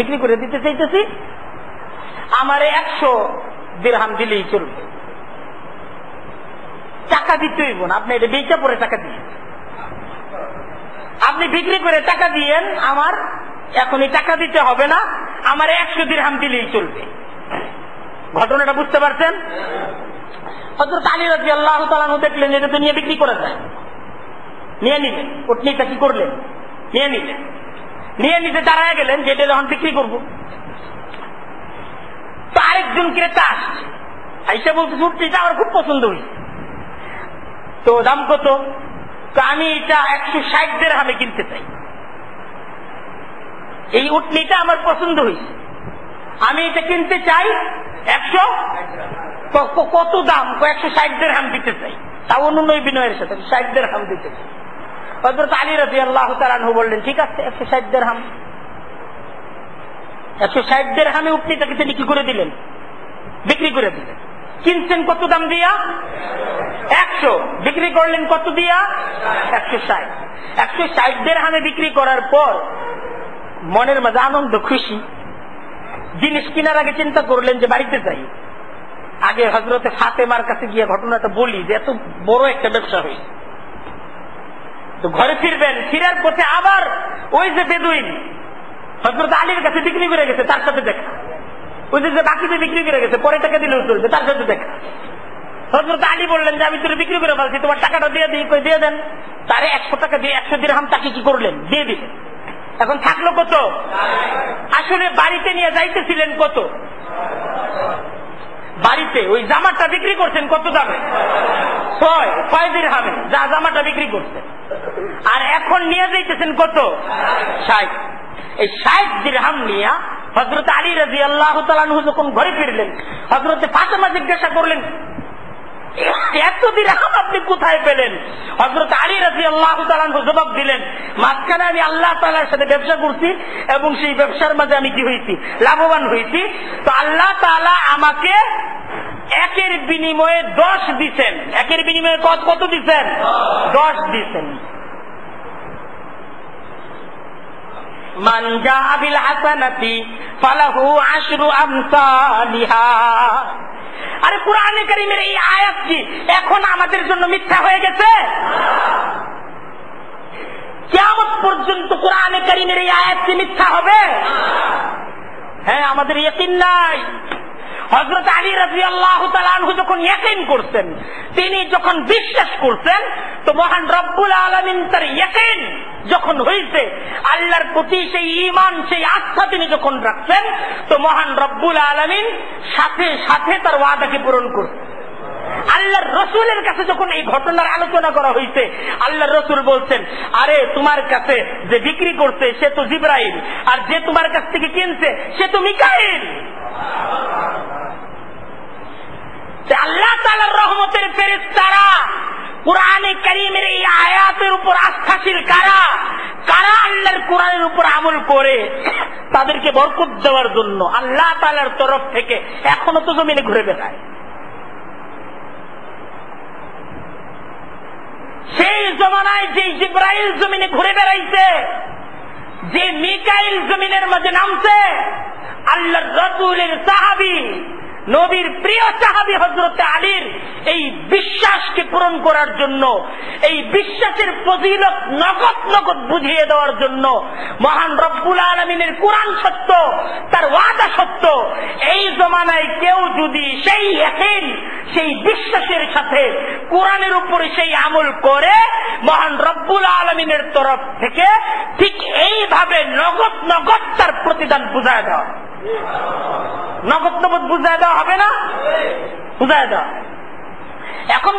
বিক্রি করে দিতে চাইতেছি, আমারে 100 দিরহাম দিলেই চলবে, টাকা দিতে হইব না, আপনি এটা বেচা পরে টাকা দিয়ে। আপনি বিক্রি করে টাকা দিয়েন, আমার এখনই টাকা দিতে হবে না, আমার 100 দিরহাম দিলেই চলবে। ঘটনাটা বুঝতে পারছেন? হযরত আলী রাদিয়াল্লাহু তাআলা আনহু দেখলেন এটা তো নিয়ে বিক্রি করা যায়, নিয়ে নিলেন। উটনিটা কি করলেন? নিয়ে নিলেন। নিয়ে নিতে দাঁড়ায় গেলেন যে এটা যখন বিক্রি করবো, তো আরেকজন ক্রেতা আসছে, আইসা বলতে উটনিটা আমার খুব পছন্দ হয়েছে, তো দাম কত? তো আমি এটা 160 দিরহামে কিনতে চাই। এই উটনিটা আমার পছন্দ হয়েছে, আমি এটা কিনতে চাই 100। কত দাম? 160 দিরহাম দিতে চাই, তাও অনুনয় বিনয়ের সাথে 60 দিরহাম দিতে চাই। হযরত আলী রাদিয়াল্লাহু তাআলা আনহু বললেন ঠিক আছে 160 দিরহাম। 160 দিরহামে উটনিটাকে তিনি কি করে দিলেন? বিক্রি করে দিলেন। কিনছেন কত দাম দিয়া? 100। বিক্রি করলেন কত দিয়া? 160। 160 দিরহামে বিক্রি করার পর মনের মাঝে আনন্দ, খুশি। জিনিস কেনার আগে চিন্তা করলেন যে বাড়িতে যাই, আগে হযরতে ফাতেমার কাছে গিয়ে ঘটনাটা বলি যে এত বড় একটা ব্যবসা হয়েছে। তো ঘরে ফিরবেন, ফিরার পথে আবার ওই যে বেদুইন হযরত আলীর কাছে বিক্রি করে গেছে, তার সাথে দেখা। ওই যে বাকিতে বিক্রি করে গেছে, পরে টাকা দিলেও চলবে, তার সাথে দেখা। হযরত আলী বললেন যে আমি তোর বিক্রি করে ফেলছি, তোমার টাকাটা দিয়ে দিই। দিয়ে দেন। তারে 100 টাকা দিয়ে 100 দিরহাম তাকে কি করলেন? দিয়ে দিলেন। এখন থাকলো কত? আসলে বাড়িতে নিয়ে যাইতেছিলেন কত? বাড়িতে ওই জামাটা বিক্রি করছেন কত দামে? 6 দিরহামে যা জামাটা বিক্রি করছেন। আর এখন নিয়ে যাইতেছেন কত? 60। এই 60 দিরহাম নিয়ে হযরত আলী রাদিয়াল্লাহু তাআলা আনহু যখন ঘরে ফিরলেন, হযরতে ফাতেমা জিজ্ঞাসা করলেন এত দিরহাম আপনি কোথায় পেলেন? হযরত আলী রাদিয়াল্লাহু তাআলা আনহু জবাব দিলেন, মাঝখানে আমি আল্লাহ তাআলার সাথে ব্যবসা করছি এবং সেই ব্যবসার মাঝে আমি কি হয়েছি? লাভবান হয়েছি। তো আল্লাহ তাআলা আমাকে 1-এর বিনিময়ে 10 দিচ্ছেন। 1-এর বিনিময়ে কত দিচ্ছেন? 10 দিচ্ছেন। মান জাআ বিল হাসানাতি ফালাহু 10 আমসালিহা। আরে কুরআনে কারীমের এই আয়াত কি এখন আমাদের জন্য মিথ্যা হয়ে গেছে? কিয়ামত পর্যন্ত কুরআনে কারীমের এই আয়াত কি মিথ্যা হবে? হ্যাঁ, আমাদের ইয়াকিন নাই। হযরত আলী রাদিয়াল্লাহু তাআলা আনহু যখন ইয়াকিন করতেন, তিনি যখন বিশ্বাস করতেন, তো মহান রব্বুল আলামিন তার ইয়াকিন যখন হয়েছে, আল্লাহর প্রতি সেই ঈমান, সেই আস্থা তিনি যখন রাখতেন, তো মহান রব্বুল আলামিন সাথে সাথে তার ওয়াদাকে পূরণ করতেন। আল্লাহর রসুলের কাছে যখন এই ঘটনার আলোচনা করা হয়েছে, আল্লাহর রসুল বলছেন, আরে তোমার কাছে যে বিক্রি করছে সে তো জিবরাইল, আর যে তোমার কাছ থেকে কিনছে সে তো মিকাইল। আল্লাহ তাআলার রহমতের ফেরেশতারা কুরআনে কারীমের এই আয়াতের উপর আস্থাশীল কারা? কারা আল্লাহর কোরআনের উপর আমল করে তাদেরকে বরকত দেওয়ার জন্য আল্লাহ তাআলার তরফ থেকে এখনো তো জমিনে ঘুরে বেড়ায়। সেই জমানায় যে জিবরাইল জমিনে ঘুরে বেড়াইছে, যে মিকাইল জমিনের মাঝে নামছে, আল্লাহর রাসূলের সাহাবী, নবীর প্রিয় সাহাবী হযরত আলীর এই বিশ্বাসকে পূরণ করার জন্য, এই বিশ্বাসের ফজিলত নগদ নগদ বুঝিয়ে দেওয়ার জন্য মহান রব্বুল আলামিনের কোরআন সত্য, তার ওয়াদা সত্য। এই জমানায় কেউ যদি সেই ইয়াকিন, সেই বিশ্বাসের সাথে কোরআনের উপরে সেই আমল করে, মহান রব্বুল আলামিনের তরফ থেকে ঠিক এইভাবে নগদ নগদ তার প্রতিদান বুঝায় দেওয়া। নগদ নগদ বুঝায় দেওয়া হবে না? বুঝায় দেওয়া। এখন